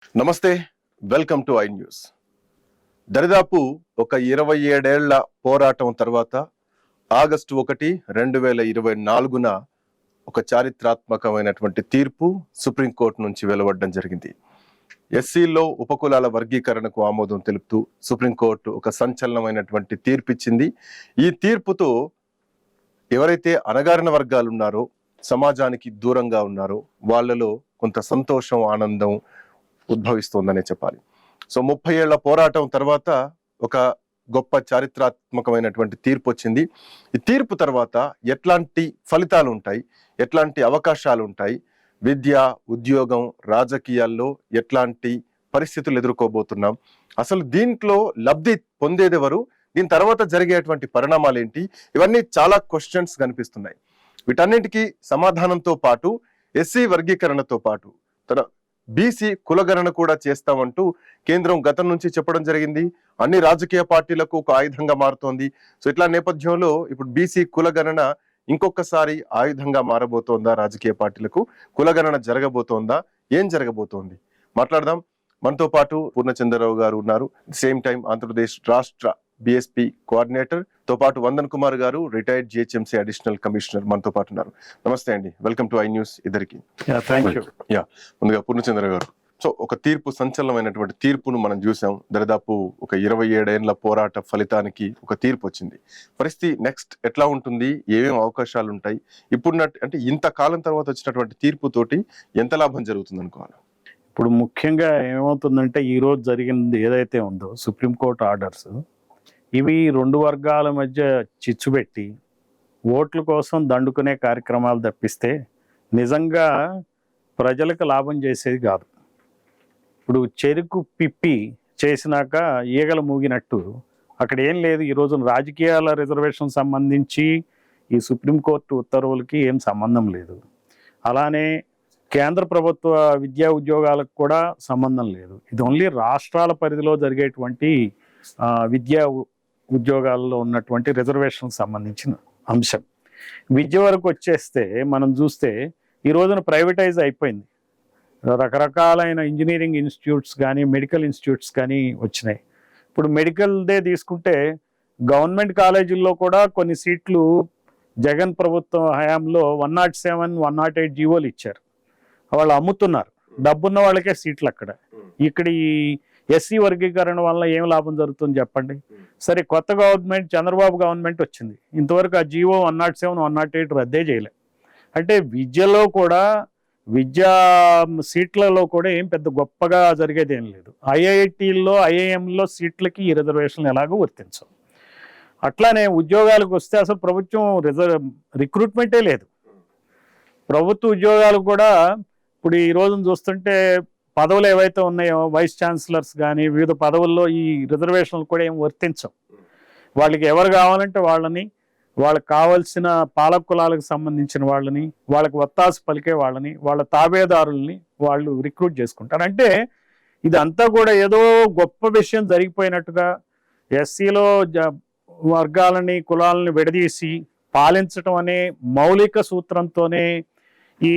నమస్తే, welcome to I news. దరిదాపు ఒక 27 ఏళ్ల పోరాటం తర్వాత ఆగస్టు 1, 2024న ఒక చారిత్రాత్మకమైనటువంటి తీర్పు సుప్రీంకోర్టు నుంచి వెలువడడం జరిగింది. ఎస్సీలో ఉపకులాల వర్గీకరణకు ఆమోదం తెలుపుతూ సుప్రీంకోర్టు ఒక సంచలనమైనటువంటి తీర్పు ఇచ్చింది. ఈ తీర్పుతో ఎవరైతే అణగారిన వర్గాలు ఉన్నారో, సమాజానికి దూరంగా ఉన్నారో వాళ్ళలో కొంత సంతోషం, ఆనందం ఉద్భవిస్తోందనే చెప్పాలి. సో 30 ఏళ్ల పోరాటం తర్వాత ఒక గొప్ప చారిత్రాత్మకమైనటువంటి తీర్పు వచ్చింది. ఈ తీర్పు తర్వాత ఎట్లాంటి ఫలితాలు ఉంటాయి, ఎట్లాంటి అవకాశాలు ఉంటాయి, విద్య, ఉద్యోగం, రాజకీయాల్లో ఎట్లాంటి పరిస్థితులు ఎదుర్కోబోతున్నాం, అసలు దీంట్లో లబ్ధి పొందేదెవరు, దీని తర్వాత జరిగేటువంటి పరిణామాలు ఏంటి, ఇవన్నీ చాలా క్వశ్చన్స్ కనిపిస్తున్నాయి. వీటన్నిటికీ సమాధానంతో పాటు ఎస్సీ వర్గీకరణతో పాటు బీసీ కులగణన కూడా చేస్తామంటూ కేంద్రం గతం నుంచి చెప్పడం జరిగింది. అన్ని రాజకీయ పార్టీలకు ఒక ఆయుధంగా మారుతోంది. సో ఇట్లా నేపథ్యంలో ఇప్పుడు బీసీ కులగణన ఇంకొకసారి ఆయుధంగా మారబోతోందా? రాజకీయ పార్టీలకు కులగణన జరగబోతోందా? ఏం జరగబోతోంది మాట్లాడదాం. మనతో పాటు పూర్ణచంద్రరావు గారు ఉన్నారు, సేమ్ టైం ఆంధ్రప్రదేశ్ రాష్ట్ర బిఎస్పి కోఆర్డినేటర్. తో పాటు వందన్ కుమార్ గారు, రిటైర్డ్ జిహెచ్ఎంసీ అడిషనల్ కమిషనర్ మనతో పాటు ఉన్నారు. నమస్తే అండి, వెల్కమ్ టు ఐ న్యూస్ ఇద్దరికి. ముందుగా పూర్ణచంద్ర గారు, సో ఒక తీర్పు, సంచలనమైనటువంటి తీర్పును మనం చూసాం. దాదాపు ఒక 27 ఏళ్ల పోరాట ఫలితానికి ఒక తీర్పు వచ్చింది. పరిస్థితి నెక్స్ట్ ఎట్లా ఉంటుంది, ఏమేమి అవకాశాలు ఉంటాయి, ఇప్పుడు అంటే ఇంతకాలం తర్వాత వచ్చినటువంటి తీర్పుతోటి ఎంత లాభం జరుగుతుంది అనుకోవాలి? ఇప్పుడు ముఖ్యంగా ఏమవుతుందంటే, ఈ రోజు జరిగింది ఏదైతే ఉందో సుప్రీంకోర్టు ఆర్డర్స్, ఇవి రెండు వర్గాల మధ్య చిచ్చుపెట్టి ఓట్ల కోసం దండుకునే కార్యక్రమాలు తప్పిస్తే నిజంగా ప్రజలకు లాభం చేసేది కాదు. ఇప్పుడు చెరుకు పిప్పి చేసినాక ఈగలు మూగినట్టు అక్కడ ఏం లేదు. ఈ రోజున రాజకీయాల రిజర్వేషన్ సంబంధించి ఈ సుప్రీంకోర్టు ఉత్తర్వులకి ఏం సంబంధం లేదు. అలానే కేంద్ర ప్రభుత్వ విద్యా ఉద్యోగాలకు కూడా సంబంధం లేదు. ఇది ఓన్లీ రాష్ట్రాల పరిధిలో జరిగేటువంటి విద్యా ఉద్యోగాల్లో ఉన్నటువంటి రిజర్వేషన్కి సంబంధించిన అంశం. విద్య వరకు వచ్చేస్తే మనం చూస్తే ఈ రోజున ప్రైవేటైజ్ అయిపోయింది. రకరకాలైన ఇంజనీరింగ్ ఇన్స్టిట్యూట్స్ కానీ, మెడికల్ ఇన్స్టిట్యూట్స్ కానీ వచ్చినాయి. ఇప్పుడు మెడికల్దే తీసుకుంటే గవర్నమెంట్ కాలేజీల్లో కూడా కొన్ని సీట్లు జగన్ ప్రభుత్వం హయాంలో 107, 108 జీవోలు ఇచ్చారు. వాళ్ళు అమ్ముతున్నారు, డబ్బున్న వాళ్ళకే సీట్లు అక్కడ. ఇక్కడ ఈ ఎస్సీ వర్గీకరణ వల్ల ఏం లాభం జరుగుతుంది చెప్పండి. సరే, కొత్త గవర్నమెంట్, చంద్రబాబు గవర్నమెంట్ వచ్చింది. ఇంతవరకు ఆ జీవో 107, 108 రద్దే చేయలే. అంటే విద్యలో కూడా, విద్యా సీట్లలో కూడా ఏం పెద్ద గొప్పగా జరిగేది ఏం లేదు. ఐఐటీల్లో, ఐఐఎంలో సీట్లకి ఈ రిజర్వేషన్లు ఎలాగో వర్తించవు. అట్లానే ఉద్యోగాలకు వస్తే అసలు ప్రభుత్వం రిక్రూట్మెంటే లేదు. ప్రభుత్వ ఉద్యోగాలు కూడా ఇప్పుడు ఈ రోజున చూస్తుంటే పదవులు ఏవైతే ఉన్నాయో, వైస్ ఛాన్సలర్స్ కానీ వివిధ పదవుల్లో ఈ రిజర్వేషన్లు కూడా ఏం వర్తించవు. వాళ్ళకి ఎవరు కావాలంటే వాళ్ళని, వాళ్ళకి కావాల్సిన పాలక కులాలకు సంబంధించిన వాళ్ళని, వాళ్ళకి ఒత్తాసు పలికే వాళ్ళని, వాళ్ళ తాబేదారుల్ని వాళ్ళు రిక్రూట్ చేసుకుంటారు. అంటే ఇదంతా కూడా ఏదో గొప్ప విషయం జరిగిపోయినట్టుగా, ఎస్సీలో వర్గాలని, కులాలని విడదీసి పాలించడం అనే మౌలిక సూత్రంతోనే ఈ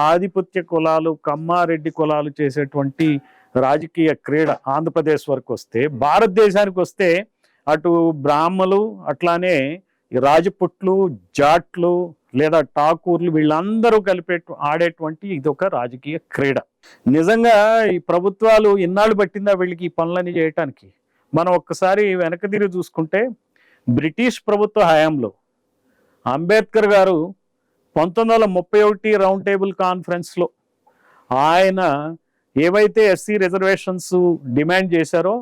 ఆధిపత్య కులాలు, కమ్మారెడ్డి కులాలు చేసేటువంటి రాజకీయ క్రీడ ఆంధ్రప్రదేశ్ వరకు వస్తే, భారతదేశానికి వస్తే అటు బ్రాహ్మలు, అట్లానే ఈ రాజపుట్లు, జాట్లు లేదా ఠాకూర్లు, వీళ్ళందరూ ఆడేటువంటి ఇదొక రాజకీయ క్రీడ. నిజంగా ఈ ప్రభుత్వాలు ఎన్నాళ్ళు పట్టిందా వీళ్ళకి ఈ పనులన్నీ చేయటానికి? మనం ఒక్కసారి వెనక తిరిగి చూసుకుంటే, బ్రిటిష్ ప్రభుత్వ హయాంలో అంబేద్కర్ గారు 1931 రౌండ్ టేబుల్ కాన్ఫరెన్స్లో ఆయన ఏవైతే ఎస్సీ రిజర్వేషన్స్ డిమాండ్ చేశారో,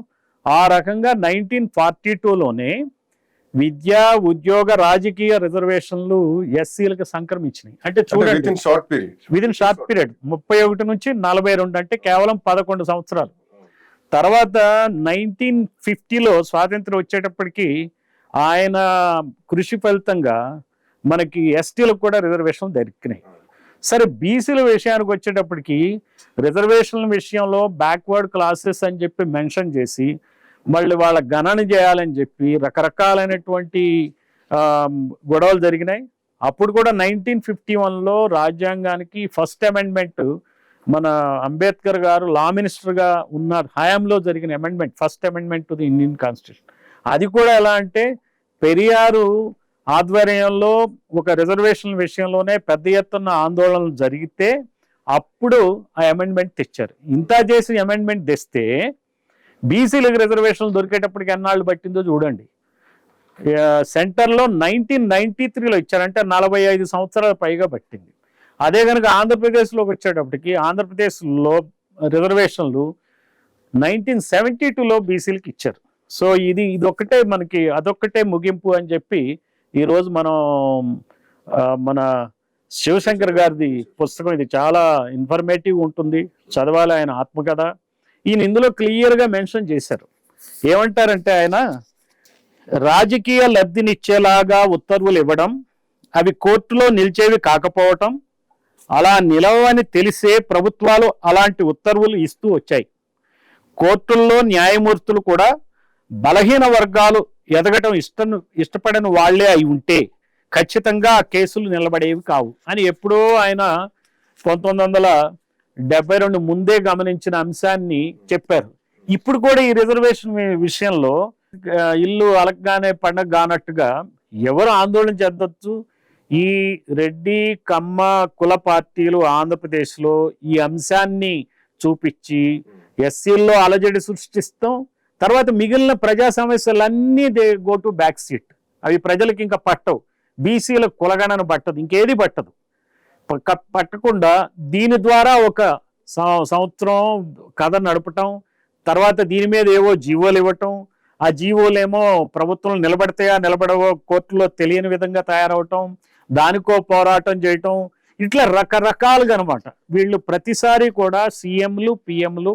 ఆ రకంగా 1942లోనే విద్యా, ఉద్యోగ, రాజకీయ రిజర్వేషన్లు ఎస్సీలకు సంక్రమించినాయి. అంటే చూడండి, విదిన్ షార్ట్ పీరియడ్ 31 నుంచి 42, అంటే కేవలం 11 సంవత్సరాలు. తర్వాత 1950లో స్వాతంత్రం వచ్చేటప్పటికి ఆయన కృషి ఫలితంగా మనకి ఎస్టీలకు కూడా రిజర్వేషన్లు దొరికినాయి. సరే, బీసీల విషయానికి వచ్చేటప్పటికి రిజర్వేషన్ల విషయంలో బ్యాక్వర్డ్ క్లాసెస్ అని చెప్పి మెన్షన్ చేసి మళ్ళీ వాళ్ళ గణన చేయాలని చెప్పి రకరకాలైనటువంటి గొడవలు జరిగినాయి. అప్పుడు కూడా 1951లో రాజ్యాంగానికి ఫస్ట్ అమెండ్మెంట్ మన అంబేద్కర్ గారు లా మినిస్టర్గా ఉన్న హయాంలో జరిగిన amendment, first amendment to the Indian constitution. అది కూడా ఎలా అంటే పెరియారు ఆధ్వర్యంలో ఒక రిజర్వేషన్ విషయంలోనే పెద్ద ఎత్తున ఆందోళనలు జరిగితే అప్పుడు ఆ అమెండ్మెంట్ తెచ్చారు. ఇంత చేసి అమెండ్మెంట్ తెస్తే బీసీలకు రిజర్వేషన్లు దొరికేటప్పటికి ఎన్నాళ్ళు పట్టిందో చూడండి. సెంటర్లో 1993లో ఇచ్చారంటే 45 సంవత్సరాల పైగా పట్టింది. అదే కనుక ఆంధ్రప్రదేశ్లోకి వచ్చేటప్పటికి ఆంధ్రప్రదేశ్లో రిజర్వేషన్లు 1972లో బీసీలకు ఇచ్చారు. సో ఇదొక్కటే మనకి అదొక్కటే ముగింపు అని చెప్పి ఈరోజు మనం మన శివశంకర్ గారిది పుస్తకం, ఇది చాలా ఇన్ఫర్మేటివ్ ఉంటుంది, చదవాలి. ఆయన ఆత్మకథ. ఈయన ఇందులో క్లియర్గా మెన్షన్ చేశారు. ఏమంటారంటే ఆయన రాజకీయ లబ్ధినిచ్చేలాగా ఉత్తర్వులు ఇవ్వడం, అవి కోర్టులో నిలిచేవి కాకపోవటం, అలా నిలవని తెలిసే ప్రభుత్వాలు అలాంటి ఉత్తర్వులు ఇస్తూ వచ్చాయి. కోర్టుల్లో న్యాయమూర్తులు కూడా బలహీన వర్గాలు ఎదగటం ఇష్టపడని వాళ్లే అయి ఉంటే ఖచ్చితంగా ఆ కేసులు నిలబడేవి కావు అని ఎప్పుడో ఆయన 1972 ముందే గమనించిన అంశాన్ని చెప్పారు. ఇప్పుడు కూడా ఈ రిజర్వేషన్ విషయంలో ఇల్లు అలగ్గానే పండగ కానట్టుగా ఎవరు ఆందోళన చెందొచ్చు. ఈ రెడ్డి కమ్మ కుల పార్టీలు ఆంధ్రప్రదేశ్లో ఈ అంశాన్ని చూపించి ఎస్సీల్లో అలజడి సృష్టిస్తాం. తర్వాత మిగిలిన ప్రజా సమస్యలన్నీ they go to back seat. అవి ప్రజలకు ఇంకా పట్టవు. బీసీలకు కులగణన పట్టదు, ఇంకేది పట్టదు. పట్టకుండా దీని ద్వారా ఒక సంవత్సరం కథ నడపటం, తర్వాత దీని మీద ఏవో జీవోలు ఇవ్వటం, ఆ జీవోలేమో ప్రభుత్వం నిలబడతాయా నిలబడవో కోర్టులో తెలియని విధంగా తయారవటం, దానికో పోరాటం చేయటం, ఇట్లా రకరకాలుగా అనమాట. వీళ్ళు ప్రతిసారి కూడా సీఎంలు పిఎంలు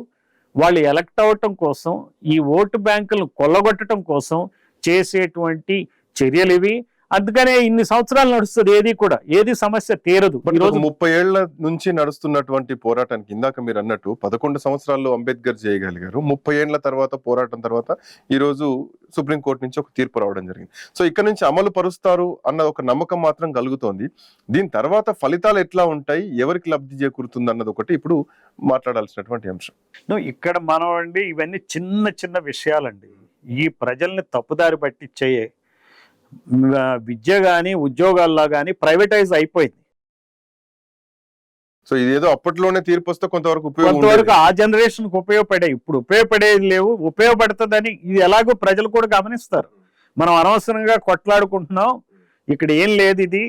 వాళ్ళు ఎలక్ట్ అవ్వటం కోసం, ఈ ఓటు బ్యాంకులను కొల్లగొట్టడం కోసం చేసేటువంటి చర్యలు ఇవి. అందుకనే ఇన్ని సంవత్సరాలు నడుస్తుంది, ఏది సమస్య తీరదు. ఈరోజు 30 ఏళ్ల నుంచి నడుస్తున్నటువంటి పోరాటానికి ఇందాక మీరు అన్నట్టు 11 సంవత్సరాల్లో అంబేద్కర్ చేయగలిగారు. 30 ఏళ్ల తర్వాత పోరాటం తర్వాత ఈ రోజు సుప్రీంకోర్టు నుంచి ఒక తీర్పు రావడం జరిగింది. సో ఇక్కడ నుంచి అమలు పరుస్తారు అన్న ఒక నమ్మకం మాత్రం కలుగుతోంది. దీని తర్వాత ఫలితాలు ఎట్లా ఉంటాయి, ఎవరికి లబ్ధి చేకూరుతుంది అన్నది ఒకటి ఇప్పుడు మాట్లాడాల్సినటువంటి అంశం. ఇక్కడ మనం అండి ఇవన్నీ చిన్న చిన్న విషయాలండి. ఈ ప్రజల్ని తప్పుదారి పట్టించే విద్య కానీ ఉద్యోగాల్లో కానీ ప్రైవేటైజ్ అయిపోయింది. సో ఇదేదో అప్పట్లోనే తీర్పు వస్తే కొంతవరకు ఆ జనరేషన్ కు ఉపయోగపడాయి, ఇప్పుడు ఉపయోగపడేది లేవు. ఉపయోగపడుతుందని ఇది ఎలాగో ప్రజలు కూడా గమనిస్తారు. మనం అనవసరంగా కొట్లాడుకుంటున్నాం, ఇక్కడ ఏం లేదు, ఇది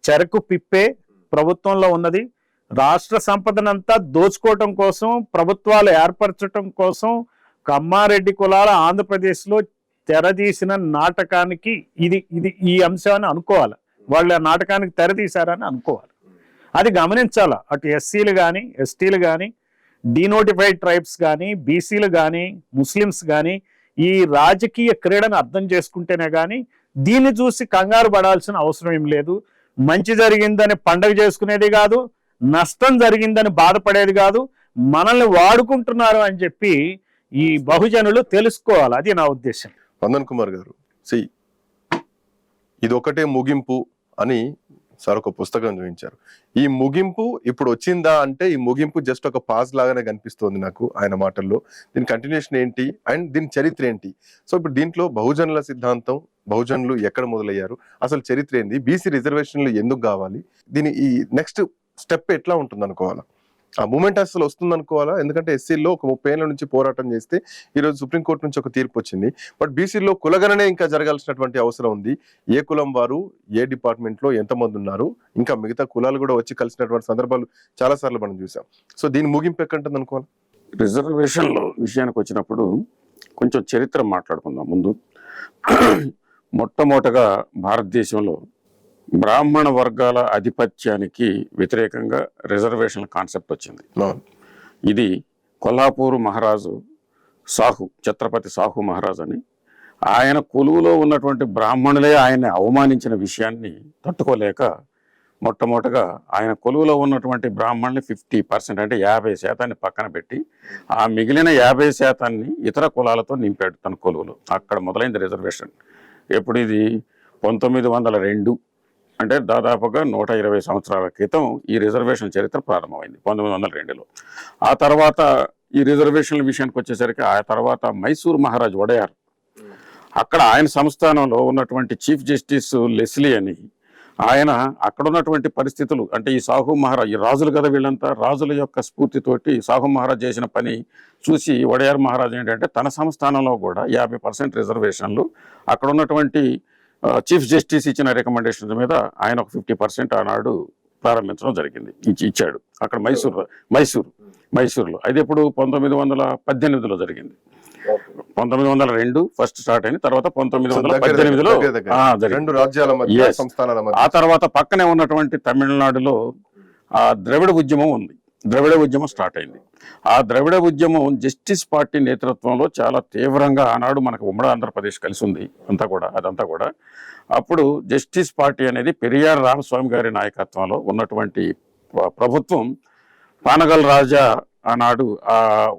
చెరకు పిప్పే ప్రభుత్వంలో ఉన్నది. రాష్ట్ర సంపదనంతా దోచుకోవటం కోసం, ప్రభుత్వాలు ఏర్పరచడం కోసం కమ్మారెడ్డి కులాల ఆంధ్రప్రదేశ్లో తెరదీసిన నాటకానికి ఇది ఈ అంశాన్ని అనుకోవాలి. వాళ్ళు ఆ నాటకానికి తెరదీశారని అనుకోవాలి. అది గమనించాలా. అటు ఎస్సీలు కానీ ఎస్టీలు కానీ డీనోటిఫైడ్ ట్రైబ్స్ కానీ బీసీలు కానీ ముస్లిమ్స్ కానీ ఈ రాజకీయ క్రీడను అర్థం చేసుకుంటేనే కానీ దీన్ని చూసి కంగారు పడాల్సిన అవసరం ఏం లేదు. మంచి జరిగిందని పండగ చేసుకునేది కాదు, నష్టం జరిగిందని బాధపడేది కాదు. మనల్ని వాడుకుంటున్నారు అని చెప్పి ఈ బహుజనులు తెలుసుకోవాలి. అది నా ఉద్దేశం. వందన్ కుమార్ గారు, ఇది ఒకటే ముగింపు అని సార్ ఒక పుస్తకం చూపించారు. ఈ ముగింపు ఇప్పుడు వచ్చిందా అంటే ఈ ముగింపు జస్ట్ ఒక పాజ్ లాగానే కనిపిస్తోంది నాకు ఆయన మాటల్లో. దీని కంటిన్యూషన్ ఏంటి అండ్ దీని చరిత్ర ఏంటి? సో ఇప్పుడు దీంట్లో బహుజనుల సిద్ధాంతం, బహుజనులు ఎక్కడ మొదలయ్యారు, అసలు చరిత్ర ఏంది, బీసీ రిజర్వేషన్లు ఎందుకు కావాలి, దీని ఈ నెక్స్ట్ స్టెప్ ఎట్లా ఉంటుంది అనుకోవాలా, ఆ మూమెంట్ అసలు వస్తుంది అనుకోవాలా? ఎందుకంటే ఎస్సీల్లో ఒక 30 ఏళ్ల నుంచి పోరాటం చేస్తే ఈరోజు సుప్రీంకోర్టు నుంచి ఒక తీర్పు వచ్చింది. బట్ బీసీలో కులగణనే ఇంకా జరగాల్సినటువంటి అవసరం ఉంది. ఏ కులం వారు ఏ డిపార్ట్మెంట్లో ఎంతమంది ఉన్నారు, ఇంకా మిగతా కులాలు కూడా వచ్చి కలిసినటువంటి సందర్భాలు చాలా సార్లు మనం చూసాం. సో దీని ముగింపు ఎక్కడుంటుంది అనుకోవాలి? రిజర్వేషన్లో విషయానికి వచ్చినప్పుడు కొంచెం చరిత్ర మాట్లాడుకుందాం. ముందు మొట్టమొదటగా భారతదేశంలో బ్రాహ్మణ వర్గాల ఆధిపత్యానికి వ్యతిరేకంగా రిజర్వేషన్ కాన్సెప్ట్ వచ్చింది. ఇది కొల్హాపూర్ మహారాజు సాహు, ఛత్రపతి సాహు మహారాజు అని, ఆయన కొలువులో ఉన్నటువంటి బ్రాహ్మణులే ఆయన్ని అవమానించిన విషయాన్ని తట్టుకోలేక మొట్టమొదటగా ఆయన కొలువులో ఉన్నటువంటి బ్రాహ్మణుల్ని 50% అంటే 50% పక్కన పెట్టి ఆ మిగిలిన 50% ఇతర కులాలతో నింపాడు తన కొలువులో. అక్కడ మొదలైంది రిజర్వేషన్. ఎప్పుడు ఇది 1902 అంటే దాదాపుగా 120 సంవత్సరాల క్రితం ఈ రిజర్వేషన్ చరిత్ర ప్రారంభమైంది 1902లో. ఆ తర్వాత ఈ రిజర్వేషన్ల విషయానికి వచ్చేసరికి ఆ తర్వాత మైసూర్ మహారాజ్ వడయార్, అక్కడ ఆయన సంస్థానంలో ఉన్నటువంటి చీఫ్ జస్టిస్ లెస్లీ అని ఆయన అక్కడ ఉన్నటువంటి పరిస్థితులు, అంటే ఈ సాహు మహారాజ్, ఈ రాజులు కదా వీళ్ళంతా, రాజుల యొక్క స్ఫూర్తితోటి సాహు మహారాజ్ చేసిన పని చూసి వడయార్ మహారాజ్ ఏంటంటే తన సంస్థానంలో కూడా 50% రిజర్వేషన్లు అక్కడ ఉన్నటువంటి చీఫ్ జస్టిస్ ఇచ్చిన రికమెండేషన్స్ మీద ఆయన ఒక 50% ఆనాడు ప్రారంభించడం జరిగింది, ఇచ్చాడు అక్కడ మైసూర్లో. అది ఇప్పుడు 1918లో జరిగింది. 1902 ఫస్ట్ స్టార్ట్ అయింది, తర్వాత 1918లో రెండు రాజ్యాల మధ్య, సంస్థానాల మధ్య. ఆ తర్వాత పక్కనే ఉన్నటువంటి తమిళనాడులో ఆ ద్రవిడ ఉద్యమం ఉంది, ద్రవిడ ఉద్యమం స్టార్ట్ అయింది. ఆ ద్రవిడ ఉద్యమం జస్టిస్ పార్టీ నేతృత్వంలో చాలా తీవ్రంగా ఆనాడు మనకు ఉమ్మడి ఆంధ్రప్రదేశ్ కలిసి ఉంది అదంతా కూడా. అప్పుడు జస్టిస్ పార్టీ అనేది పెరియార్ రామస్వామి గారి నాయకత్వంలో ఉన్నటువంటి ప్రభుత్వం, పానగల్ రాజా ఆనాడు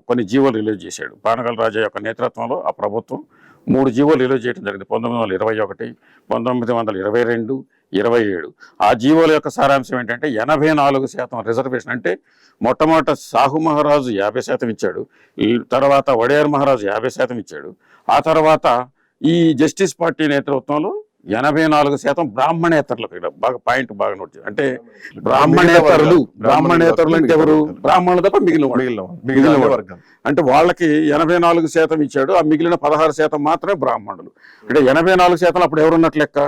కొన్ని జీవోలు రిలీజ్ చేశాడు. పానగల్ రాజా యొక్క నేతృత్వంలో ఆ ప్రభుత్వం 3 జీవోలు రిలీజ్ చేయడం జరిగింది, 1921, 1922, 27. ఆ జీవోల యొక్క సారాంశం ఏంటంటే 84% రిజర్వేషన్. అంటే మొట్టమొదట సాహు మహారాజు 50% ఇచ్చాడు, ఈ తర్వాత వడయార్ మహారాజు 50% ఇచ్చాడు. ఆ తర్వాత ఈ జస్టిస్ పార్టీ నేతృత్వంలో 84% బ్రాహ్మణేతరులకు. బాగా పాయింట్ బాగా నోట్ చేయాలి. అంటే బ్రాహ్మణేతరులు అంటే ఎవరు? బ్రాహ్మణులు తప్ప మిగిలిన వర్గం. అంటే వాళ్ళకి 84% ఇచ్చాడు, ఆ మిగిలిన 16% మాత్రమే బ్రాహ్మణులు. అంటే 84% అప్పుడు ఎవరున్నట్లు లెక్క?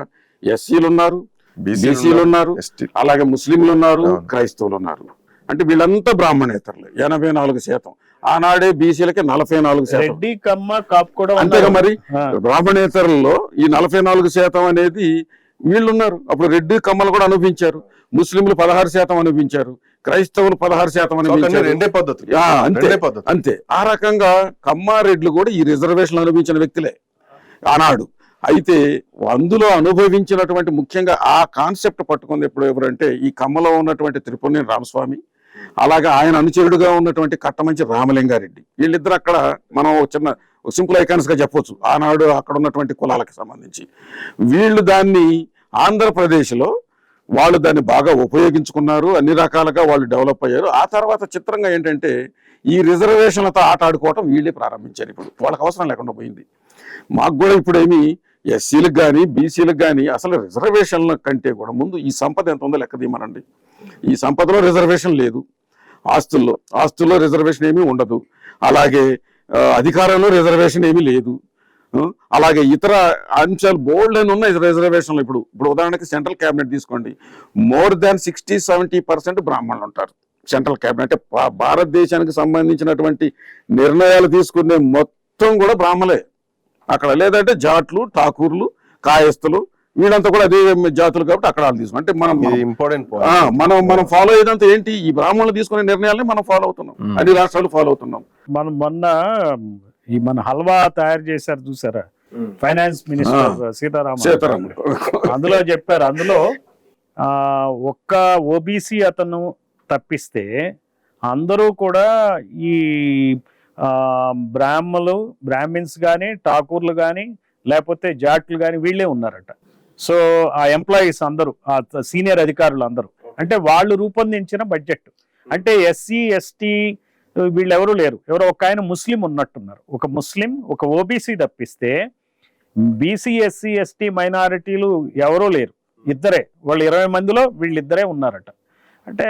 ఎస్సీలు ఉన్నారు, బీసీలు ఉన్నారు, అలాగే ముస్లింలు ఉన్నారు, క్రైస్తవులు ఉన్నారు. అంటే వీళ్ళంతా బ్రాహ్మణేతరులు 84%. ఆనాడే బీసీలకి 44%. అంతేగా మరి బ్రాహ్మణేతరుల్లో ఈ 44% అనేది వీళ్ళున్నారు. అప్పుడు రెడ్డి కమ్మలు కూడా అనుభవించారు, ముస్లింలు 16% అనుభవించారు, క్రైస్తవులు 16% అనుభవించారు. అంతే. ఆ రకంగా కమ్మారెడ్లు కూడా ఈ రిజర్వేషన్ అనుభవించిన వ్యక్తులే ఆనాడు. అయితే అందులో అనుభవించినటువంటి ముఖ్యంగా ఆ కాన్సెప్ట్ పట్టుకుంది ఎప్పుడు ఎవరంటే ఈ కమ్మలో ఉన్నటువంటి త్రిపురనేని రామస్వామి, అలాగే ఆయన అనుచరుడుగా ఉన్నటువంటి కట్టమంచి రామలింగారెడ్డి. వీళ్ళిద్దరు అక్కడ మనం చిన్న సింపుల్ ఐకాన్స్ గా చెప్పొచ్చు ఆనాడు అక్కడ ఉన్నటువంటి కులాలకు సంబంధించి. వీళ్ళు దాన్ని ఆంధ్రప్రదేశ్లో వాళ్ళు దాన్ని బాగా ఉపయోగించుకున్నారు, అన్ని రకాలుగా వాళ్ళు డెవలప్ అయ్యారు. ఆ తర్వాత చిత్రంగా ఏంటంటే ఈ రిజర్వేషన్లతో ఆట ఆడుకోవటం వీళ్ళే ప్రారంభించారు. ఇప్పుడు వాళ్ళకి అవసరం లేకుండా పోయింది. మాకు కూడా ఇప్పుడేమి ఎస్సీలకు కానీ బీసీలకు కానీ అసలు రిజర్వేషన్ల కంటే కూడా ముందు ఈ సంపద ఎంత ఉందో లెక్క తీయమనండి. ఈ సంపదలో రిజర్వేషన్ లేదు, ఆస్తుల్లో రిజర్వేషన్ ఏమీ ఉండదు, అలాగే అధికారంలో రిజర్వేషన్ ఏమీ లేదు, అలాగే ఇతర అంశాలు బోల్డ్ అని ఉన్న రిజర్వేషన్లు. ఇప్పుడు ఉదాహరణకి సెంట్రల్ క్యాబినెట్ తీసుకోండి, మోర్ దాన్ 60-70% బ్రాహ్మణులు ఉంటారు సెంట్రల్ క్యాబినెట్. అంటే భారతదేశానికి సంబంధించినటువంటి నిర్ణయాలు తీసుకునే మొత్తం కూడా బ్రాహ్మలే అక్కడ. లేదంటే జాట్లు, ఠాకూర్లు, కాయస్తులు వీళ్ళంతా కూడా అదే జాతులు కాబట్టి అక్కడ వాళ్ళు తీసుకున్నాం. అంటే మనం ఫాలో అయ్యేదంతా ఏంటి? ఈ బ్రాహ్మణులు తీసుకునే నిర్ణయాలని మనం ఫాలో అవుతున్నాం, అన్ని రాష్ట్రాలు ఫాలో అవుతున్నాం. మనం మన హల్వా తయారు చేశారు చూసారా, ఫైనాన్స్ మినిస్టర్ సీతారామన్, అందులో చెప్పారు, అందులో ఒక్క ఓబీసీ అతను తప్పిస్తే అందరూ కూడా ఈ బ్రాహ్మిన్స్ కానీ, ఠాకూర్లు కానీ, లేకపోతే జాట్లు కానీ వీళ్ళే ఉన్నారట. సో ఆ ఎంప్లాయీస్ అందరూ, ఆ సీనియర్ అధికారులు అందరూ, అంటే వాళ్ళు రూపొందించిన బడ్జెట్. అంటే ఎస్సీ ఎస్టీ వీళ్ళెవరూ లేరు, ఎవరో ఒక ఆయన ముస్లిం ఉన్నట్టున్నారు, ఒక ముస్లిం, ఒక ఓబీసీ తప్పిస్తే బీసీ ఎస్సీ ఎస్టీ మైనారిటీలు ఎవరూ లేరు, ఇద్దరే. వాళ్ళు 20 మందిలో వీళ్ళిద్దరే ఉన్నారట. అంటే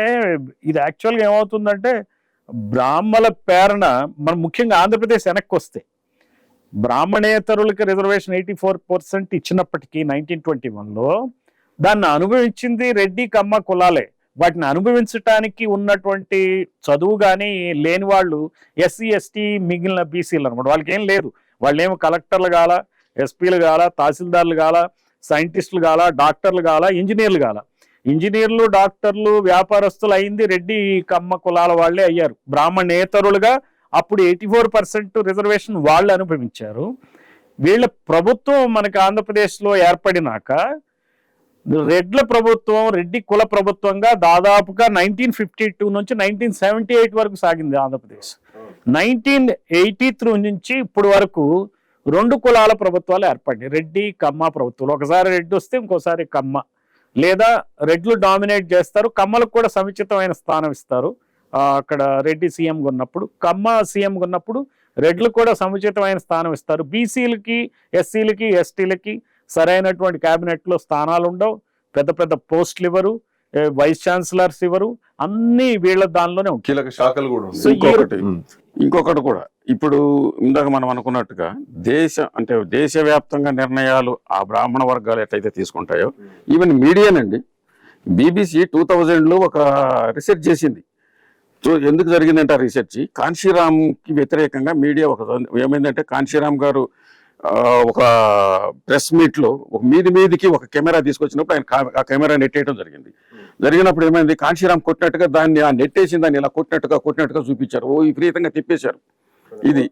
ఇది యాక్చువల్గా ఏమవుతుందంటే బ్రాహ్మణ పేరణ మనం ముఖ్యంగా ఆంధ్రప్రదేశ్ వెనక్కి వస్తే బ్రాహ్మణేతరులకి రిజర్వేషన్ 84% ఇచ్చినప్పటికీ 1921లో దాన్ని అనుభవించింది రెడ్డి కమ్మ కులాలే. వాటిని అనుభవించటానికి ఉన్నటువంటి చదువు కానీ లేని వాళ్ళు ఎస్సీ ఎస్టీ మిగిలిన బీసీలు అనమాట. వాళ్ళకి ఏం లేదు, వాళ్ళు ఏమో కలెక్టర్లు కాల, ఎస్పీలు కాల, తహసీల్దార్లు కాల, సైంటిస్టులు కాల, డాక్టర్లు కాల, ఇంజనీర్లు కాల. ఇంజనీర్లు, డాక్టర్లు, వ్యాపారస్తులు అయింది రెడ్డి కమ్మ కులాల వాళ్ళే అయ్యారు. బ్రాహ్మణేతరులుగా అప్పుడు 84% రిజర్వేషన్ వాళ్ళు అనుభవించారు. వీళ్ళ ప్రభుత్వం మనకి ఆంధ్రప్రదేశ్లో ఏర్పడినాక రెడ్ల ప్రభుత్వం, రెడ్డి కుల ప్రభుత్వంగా దాదాపుగా 1952 నుంచి 1978 వరకు సాగింది ఆంధ్రప్రదేశ్. 1983 నుంచి ఇప్పుడు వరకు 2 కులాల ప్రభుత్వాలు ఏర్పడినాయి, రెడ్డి కమ్మ ప్రభుత్వాలు. ఒకసారి రెడ్డి వస్తే ఇంకోసారి కమ్మ లేదా రెడ్లు డామినేట్ చేస్తారు, కమ్మలకు కూడా సముచితమైన స్థానం ఇస్తారు. అక్కడ రెడ్డి సీఎంగా ఉన్నప్పుడు, కమ్మ సీఎంగా ఉన్నప్పుడు రెడ్లు కూడా సముచితమైన స్థానం ఇస్తారు. బీసీలకి, ఎస్సీలకి, ఎస్టీలకి సరైనటువంటి క్యాబినెట్లో స్థానాలు ఉండవు, పెద్ద పెద్ద పోస్టులు ఇవ్వరు, వైస్ ఛాన్సలర్స్ ఇవ్వరు, అన్ని వీళ్ళ దానిలోనే ఉంటాయి. కీలక శాఖలు కూడా సో ఇంకొకటి కూడా ఇప్పుడు ఇందాక మనం అనుకున్నట్టుగా దేశవ్యాప్తంగా నిర్ణయాలు ఆ బ్రాహ్మణ వర్గాలు ఎట్లయితే తీసుకుంటాయో, ఈవెన్ మీడియానండి, BBC 2000లో ఒక రీసెర్చ్ చేసింది. ఎందుకు జరిగిందంటే ఆ రీసెర్చ్, కాంశీరామ్కి వ్యతిరేకంగా మీడియా ఏమైందంటే, కాంశీరామ్ గారు ఒక ప్రెస్ మీట్లో ఒక మీదికి ఒక కెమెరా తీసుకొచ్చినప్పుడు ఆయన ఆ కెమెరా నెట్టేయడం జరిగినప్పుడు ఏమైంది, కాంశీరామ్ కొట్టినట్టుగా దాన్ని ఆ నెట్టేసిన దాన్ని ఇలా కొట్టినట్టుగా చూపించారు. విపరీతంగా తిప్పేశారు. ఇది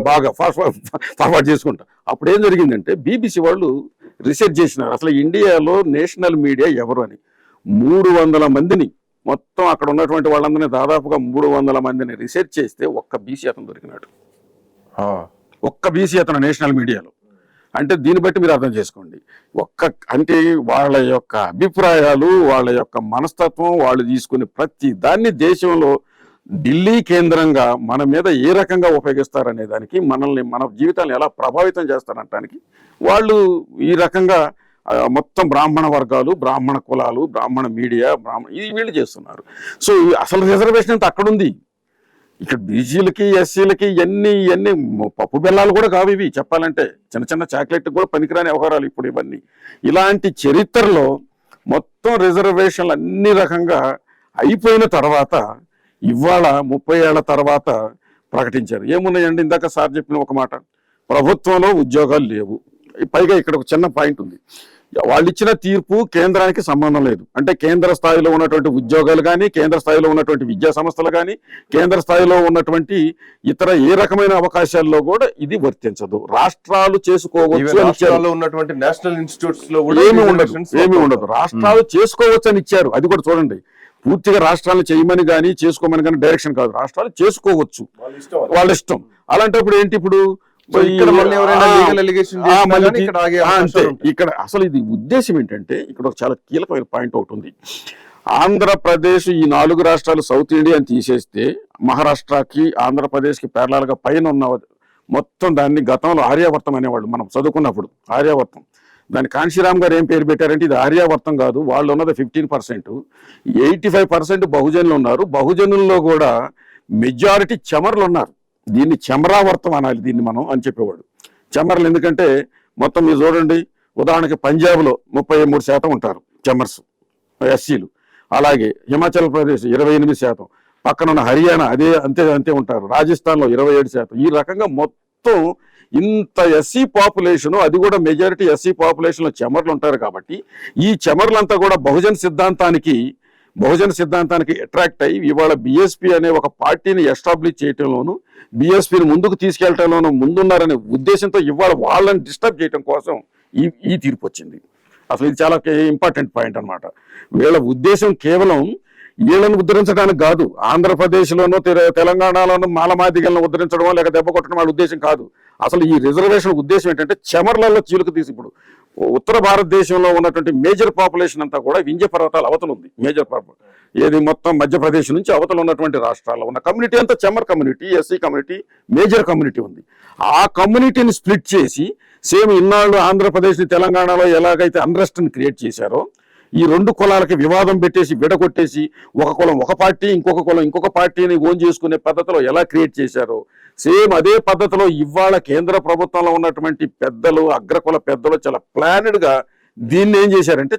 బాగా ఫార్వర్డ్ చేసుకుంటా. అప్పుడు ఏం జరిగిందంటే, BBC వాళ్ళు రీసెర్చ్ చేసినారు అసలు ఇండియాలో నేషనల్ మీడియా ఎవరు అని. 300 మందిని మొత్తం అక్కడ ఉన్నటువంటి వాళ్ళందరినీ దాదాపుగా 300 మందిని రీసెర్చ్ చేస్తే ఒక్క బీసీ అతను దొరికినాడు. ఒక్క బీసీ అతను నేషనల్ మీడియాలో. అంటే దీన్ని బట్టి మీరు అర్థం చేసుకోండి, అంటే వాళ్ళ యొక్క అభిప్రాయాలు, వాళ్ళ యొక్క మనస్తత్వం, వాళ్ళు తీసుకునే ప్రతి దాన్ని దేశంలో ఢిల్లీ కేంద్రంగా మన మీద ఏ రకంగా ఉపయోగిస్తారనే దానికి, మన జీవితాలను ఎలా ప్రభావితం చేస్తారనటానికి వాళ్ళు ఈ రకంగా మొత్తం బ్రాహ్మణ వర్గాలు, బ్రాహ్మణ కులాలు, బ్రాహ్మణ మీడియా, ఇది వీళ్ళు చేస్తున్నారు. సో అసలు రిజర్వేషన్ అంతా అక్కడుంది. ఇక్కడ బీసీలకి, ఎస్సీలకి ఇవన్నీ పప్పు బెల్లాలు కూడా కావు. ఇవి చెప్పాలంటే చిన్న చాక్లెట్ కూడా పనికిరాని వ్యవహారాలు ఇప్పుడు ఇవన్నీ. ఇలాంటి చరిత్రలో మొత్తం రిజర్వేషన్లు అన్ని రకంగా అయిపోయిన తర్వాత ఇవాళ 30 ఏళ్ల తర్వాత ప్రకటించారు. ఏమున్నాయండి, ఇందాక సార్ చెప్పిన ఒక మాట, ప్రభుత్వంలో ఉద్యోగాలు లేవు. పైగా ఇక్కడ ఒక చిన్న పాయింట్ ఉంది, వాళ్ళు ఇచ్చిన తీర్పు కేంద్రానికి సంబంధం లేదు. అంటే కేంద్ర స్థాయిలో ఉన్నటువంటి ఉద్యోగాలు కానీ, కేంద్ర స్థాయిలో ఉన్నటువంటి విద్యా సంస్థలు కానీ, కేంద్ర స్థాయిలో ఉన్నటువంటి ఇతర ఏ రకమైన అవకాశాల్లో కూడా ఇది వర్తించదు. రాష్ట్రాలు చేసుకోవచ్చు ఉన్నటువంటి నేషనల్ ఇన్స్టిట్యూట్స్ లో ఏమీ ఉండదు. రాష్ట్రాలు చేసుకోవచ్చు అని ఇచ్చారు. అది కూడా చూడండి, పూర్తిగా రాష్ట్రాలను చేయమని కానీ చేసుకోమని కానీ డైరెక్షన్ కాదు, రాష్ట్రాలు చేసుకోవచ్చు, వాళ్ళ ఇష్టం. అలాంటప్పుడు ఏంటి, ఇప్పుడు ఇక్కడ అసలు ఇది ఉద్దేశం ఏంటంటే, ఇక్కడ ఒక చాలా కీలకమైన పాయింట్ ఒకటి ఉంది. ఆంధ్రప్రదేశ్ ఈ 4 రాష్ట్రాలు సౌత్ ఇండియాని తీసేస్తే మహారాష్ట్రకి, ఆంధ్రప్రదేశ్కి ప్యారలల్గా పైన ఉన్న మొత్తం దాన్ని గతంలో ఆర్యావర్తం అనేవాళ్ళు, మనం చదువుకున్నప్పుడు ఆర్యావర్తం. దాని కాంశీరామ్ గారు ఏం పేరు పెట్టారంటే, ఇది ఆర్యావర్తం కాదు, వాళ్ళు ఉన్నది 15%, 85% బహుజనులు ఉన్నారు. బహుజనుల్లో కూడా మెజారిటీ చమర్లు ఉన్నారు. దీన్ని చమరావర్తం అనాలి దీన్ని మనం అని చెప్పేవాడు. చమర్లు ఎందుకంటే మొత్తం మీరు చూడండి, ఉదాహరణకి పంజాబ్లో 33% ఉంటారు చమర్స్, ఎస్సీలు. అలాగే హిమాచల్ ప్రదేశ్ 28%, పక్కనున్న హర్యానా అంతే ఉంటారు. రాజస్థాన్లో 27%. ఈ రకంగా మొత్తం ఇంత ఎస్సీ పాపులేషన్, అది కూడా మెజారిటీ ఎస్సీ పాపులేషన్లో చమర్లు ఉంటారు. కాబట్టి ఈ చమర్లంతా కూడా బహుజన సిద్ధాంతానికి అట్రాక్ట్ అయ్యి ఇవాళ బీఎస్పీ అనే ఒక పార్టీని ఎస్టాబ్లిష్ చేయటంలోనూ, బీఎస్పీని ముందుకు తీసుకెళ్లటంలోనూ ముందున్నారనే ఉద్దేశంతో ఇవాళ వాళ్ళని డిస్టర్బ్ చేయడం కోసం ఈ తీర్పు వచ్చింది. అసలు ఇది చాలా ఇంపార్టెంట్ పాయింట్ అనమాట. వీళ్ళ ఉద్దేశం కేవలం వీళ్ళని ఉద్ధరించడానికి కాదు, ఆంధ్రప్రదేశ్లోనూ తెలంగాణలోనూ మాలమాదిగలను ఉద్ధరించడమో లేక దెబ్బ కొట్టడం వాళ్ళ ఉద్దేశం కాదు. అసలు ఈ రిజర్వేషన్ ఉద్దేశం ఏంటంటే చమర్లలో చీలుకు తీసి, ఇప్పుడు ఉత్తర భారతదేశంలో ఉన్నటువంటి మేజర్ పాపులేషన్ అంతా కూడా వింధ్య పర్వతాల అవతల ఉంది. మేజర్ ఏది మొత్తం మధ్యప్రదేశ్ నుంచి అవతల ఉన్నటువంటి రాష్ట్రాల్లో ఉన్న కమ్యూనిటీ అంతా Chamar community, SC community, major community ఉంది. ఆ కమ్యూనిటీని స్ప్లిట్ చేసి సేమ్ ఇన్నాళ్ళు ఆంధ్రప్రదేశ్ తెలంగాణలో ఎలాగైతే అన్రెస్ట్ని క్రియేట్ చేశారో, ఈ 2 కులాలకి వివాదం పెట్టేసి విడగొట్టేసి ఒక కులం ఒక పార్టీ, ఇంకొక కులం ఇంకొక పార్టీని ఓన్ చేసుకునే పద్ధతిలో ఎలా క్రియేట్ చేశారో, సేమ్ అదే పద్ధతిలో ఇవాళ కేంద్ర ప్రభుత్వంలో ఉన్నటువంటి పెద్దలు, అగ్రకుల పెద్దలు చాలా ప్లానెడ్గా దీన్ని ఏం చేశారంటే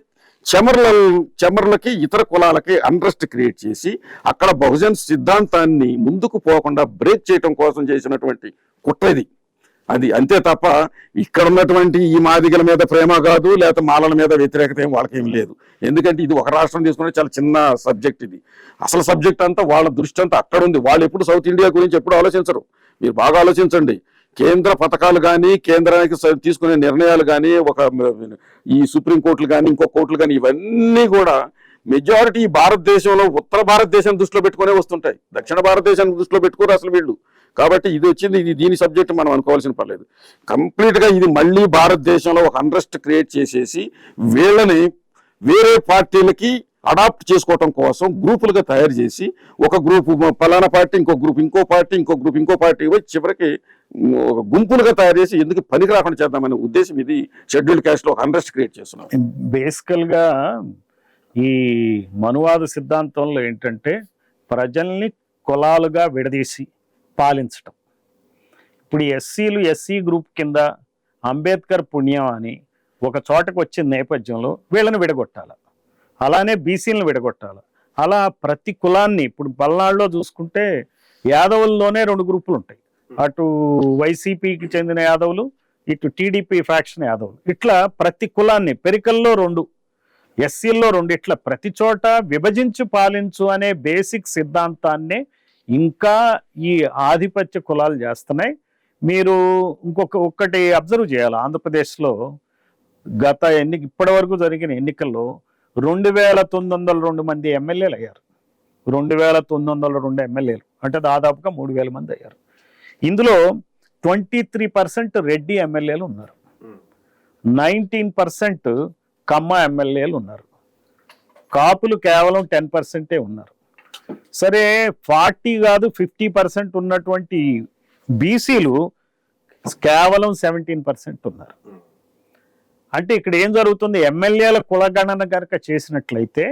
చమర్లకి ఇతర కులాలకి అన్రెస్ట్ క్రియేట్ చేసి అక్కడ బహుజన్ సిద్ధాంతాన్ని ముందుకు పోకుండా బ్రేక్ చేయడం కోసం చేసినటువంటి కుట్ర ఇది. అది అంతే తప్ప ఇక్కడ ఉన్నటువంటి ఈ మాదిగల మీద ప్రేమ కాదు, లేకపోతే మాలల మీద వ్యతిరేకత ఏం వాళ్ళకేం లేదు. ఎందుకంటే ఇది ఒక రాష్ట్రం తీసుకునే చాలా చిన్న సబ్జెక్ట్. ఇది అసలు సబ్జెక్ట్ అంతా వాళ్ళ దృష్టి అంతా అక్కడ ఉంది. వాళ్ళు ఎప్పుడు సౌత్ ఇండియా గురించి ఎప్పుడు ఆలోచించరు. మీరు బాగా ఆలోచించండి, కేంద్ర పథకాలు కానీ, కేంద్రానికి తీసుకునే నిర్ణయాలు కానీ, ఈ సుప్రీంకోర్టులు కానీ, ఇంకో కోర్టులు కానీ, ఇవన్నీ కూడా మెజారిటీ భారతదేశంలో ఉత్తర భారతదేశం దృష్టిలో పెట్టుకునే వస్తుంటాయి, దక్షిణ భారతదేశాన్ని దృష్టిలో పెట్టుకోరు అసలు వీళ్ళు. కాబట్టి ఇది వచ్చింది, దీని సబ్జెక్ట్ మనం అనుకోవాల్సిన పర్లేదు. కంప్లీట్గా ఇది మళ్ళీ భారతదేశంలో ఒక అన్రెస్ట్ క్రియేట్ చేసేసి వేరే పార్టీలకి అడాప్ట్ చేసుకోవటం కోసం గ్రూపులుగా తయారు చేసి ఒక గ్రూపు పలానా పార్టీ, ఇంకో గ్రూప్, ఇంకో పార్టీ, ఇంకో గ్రూప్, ఇంకో పార్టీ పోయి చివరికి ఒక గుంపులుగా తయారు చేసి ఎందుకు పనికి రాకుండా చేద్దామనే ఉద్దేశం ఇది షెడ్యూల్డ్ క్యాస్ట్ లో ఒక అన్రెస్ట్ క్రియేట్ చేస్తున్నాం. బేసికల్ గా ఈ మనువాద సిద్ధాంతంలో ఏంటంటే ప్రజల్ని కులాలుగా విడదీసి పాలించటం. ఇప్పుడు ఎస్సీలు ఎస్సీ గ్రూప్ కింద అంబేద్కర్ పుణ్యం అని ఒక చోటకు వచ్చిన నేపథ్యంలో వీళ్ళని విడగొట్టాలి, అలానే బీసీలను విడగొట్టాలి. అలా ప్రతి కులాన్ని ఇప్పుడు పల్నాడులో చూసుకుంటే యాదవుల్లోనే 2 గ్రూపులు ఉంటాయి. అటు వైసీపీకి చెందిన యాదవులు, ఇటు టీడీపీ ఫ్యాక్షన్ యాదవులు. ఇట్లా ప్రతి కులాన్ని పెరికల్లో 2, ఎస్సీల్లో 2, ఇట్లా ప్రతి చోట విభజించి పాలించు అనే బేసిక్ సిద్ధాంతాన్ని ఇంకా ఈ ఆధిపత్య కులాలు చేస్తున్నాయి. మీరు ఒక్కటి అబ్జర్వ్ చేయాలి. ఆంధ్రప్రదేశ్లో గత ఇప్పటి వరకు జరిగిన ఎన్నికల్లో 2902 మంది ఎమ్మెల్యేలు అయ్యారు. 2902 ఎమ్మెల్యేలు అంటే దాదాపుగా 3000 మంది అయ్యారు. ఇందులో 23% రెడ్డి ఎమ్మెల్యేలు ఉన్నారు, 19% కమ్మ ఎమ్మెల్యేలు ఉన్నారు, కాపులు కేవలం 10% ఉన్నారు. సరే 40 కాదు 50% ఉన్నటువంటి బీసీలు కేవలం 17% ఉన్నారు. అంటే ఇక్కడ ఏం జరుగుతుంది, ఎమ్మెల్యేల కులగణన కనుక చేసినట్లయితే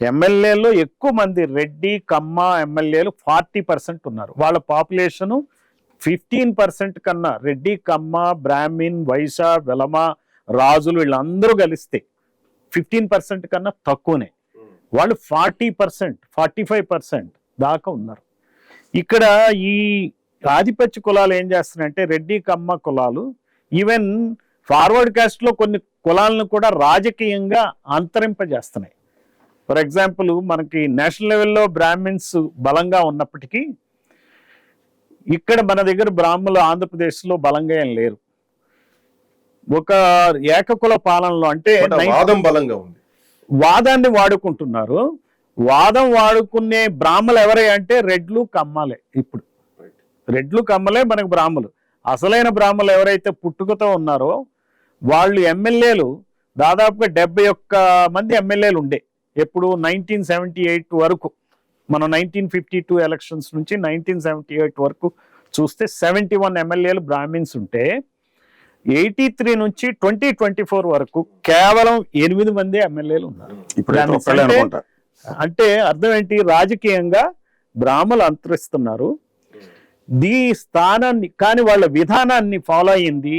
ఎమ్మెల్యేలో ఎక్కువ మంది రెడ్డి కమ్మ ఎమ్మెల్యేలు 40% ఉన్నారు. వాళ్ళ పాపులేషను 15% కన్నా రెడ్డి కమ్మ బ్రాహ్మిన్ వైశ్య వెలమ రాజులు వీళ్ళందరూ కలిస్తే 15% కన్నా తక్కువనే. వాళ్ళు 40% 45% దాకా ఉన్నారు. ఇక్కడ ఈ ఆధిపత్య కులాలు ఏం చేస్తున్నాయంటే రెడ్డి కమ్మ కులాలు ఈవెన్ ఫార్వర్డ్ కాస్ట్ లో కొన్ని కులాలను కూడా రాజకీయంగా అంతరింపజేస్తున్నాయి. ఫర్ ఎగ్జాంపుల్ మనకి నేషనల్ లెవెల్లో బ్రాహ్మిన్స్ బలంగా ఉన్నప్పటికీ ఇక్కడ మన దగ్గర బ్రాహ్మణులు ఆంధ్రప్రదేశ్లో బలంగా ఏం లేరు. ఒక ఏకకుల పాలనలో అంటే వాదం బలంగా ఉంది, వాదాన్ని వాడుకుంటున్నారు. వాదం వాడుకునే బ్రాహ్మలు ఎవరై అంటే రెడ్లు కమ్మలే. ఇప్పుడు రెడ్లు కమ్మలే మనకు బ్రాహ్మలు. అసలైన బ్రాహ్మలు ఎవరైతే పుట్టుకతో ఉన్నారో వాళ్ళు ఎమ్మెల్యేలు దాదాపుగా 71 మంది ఎమ్మెల్యేలు ఉండే. ఎప్పుడు 1978 వరకు, మనం 1952 ఎలక్షన్స్ నుంచి 1978 వరకు చూస్తే 71 ఎమ్మెల్యేలు బ్రాహ్మిన్స్ ఉంటే 83 నుంచి 2024 వరకు కేవలం 8 మంది ఎమ్మెల్యేలు ఉన్నారు. అంటే అర్థం ఏంటి, రాజకీయంగా బ్రాహ్మలు అంతరిస్తున్నారు. దీ స్థానాన్ని కానీ వాళ్ళ విధానాన్ని ఫాలో అయ్యింది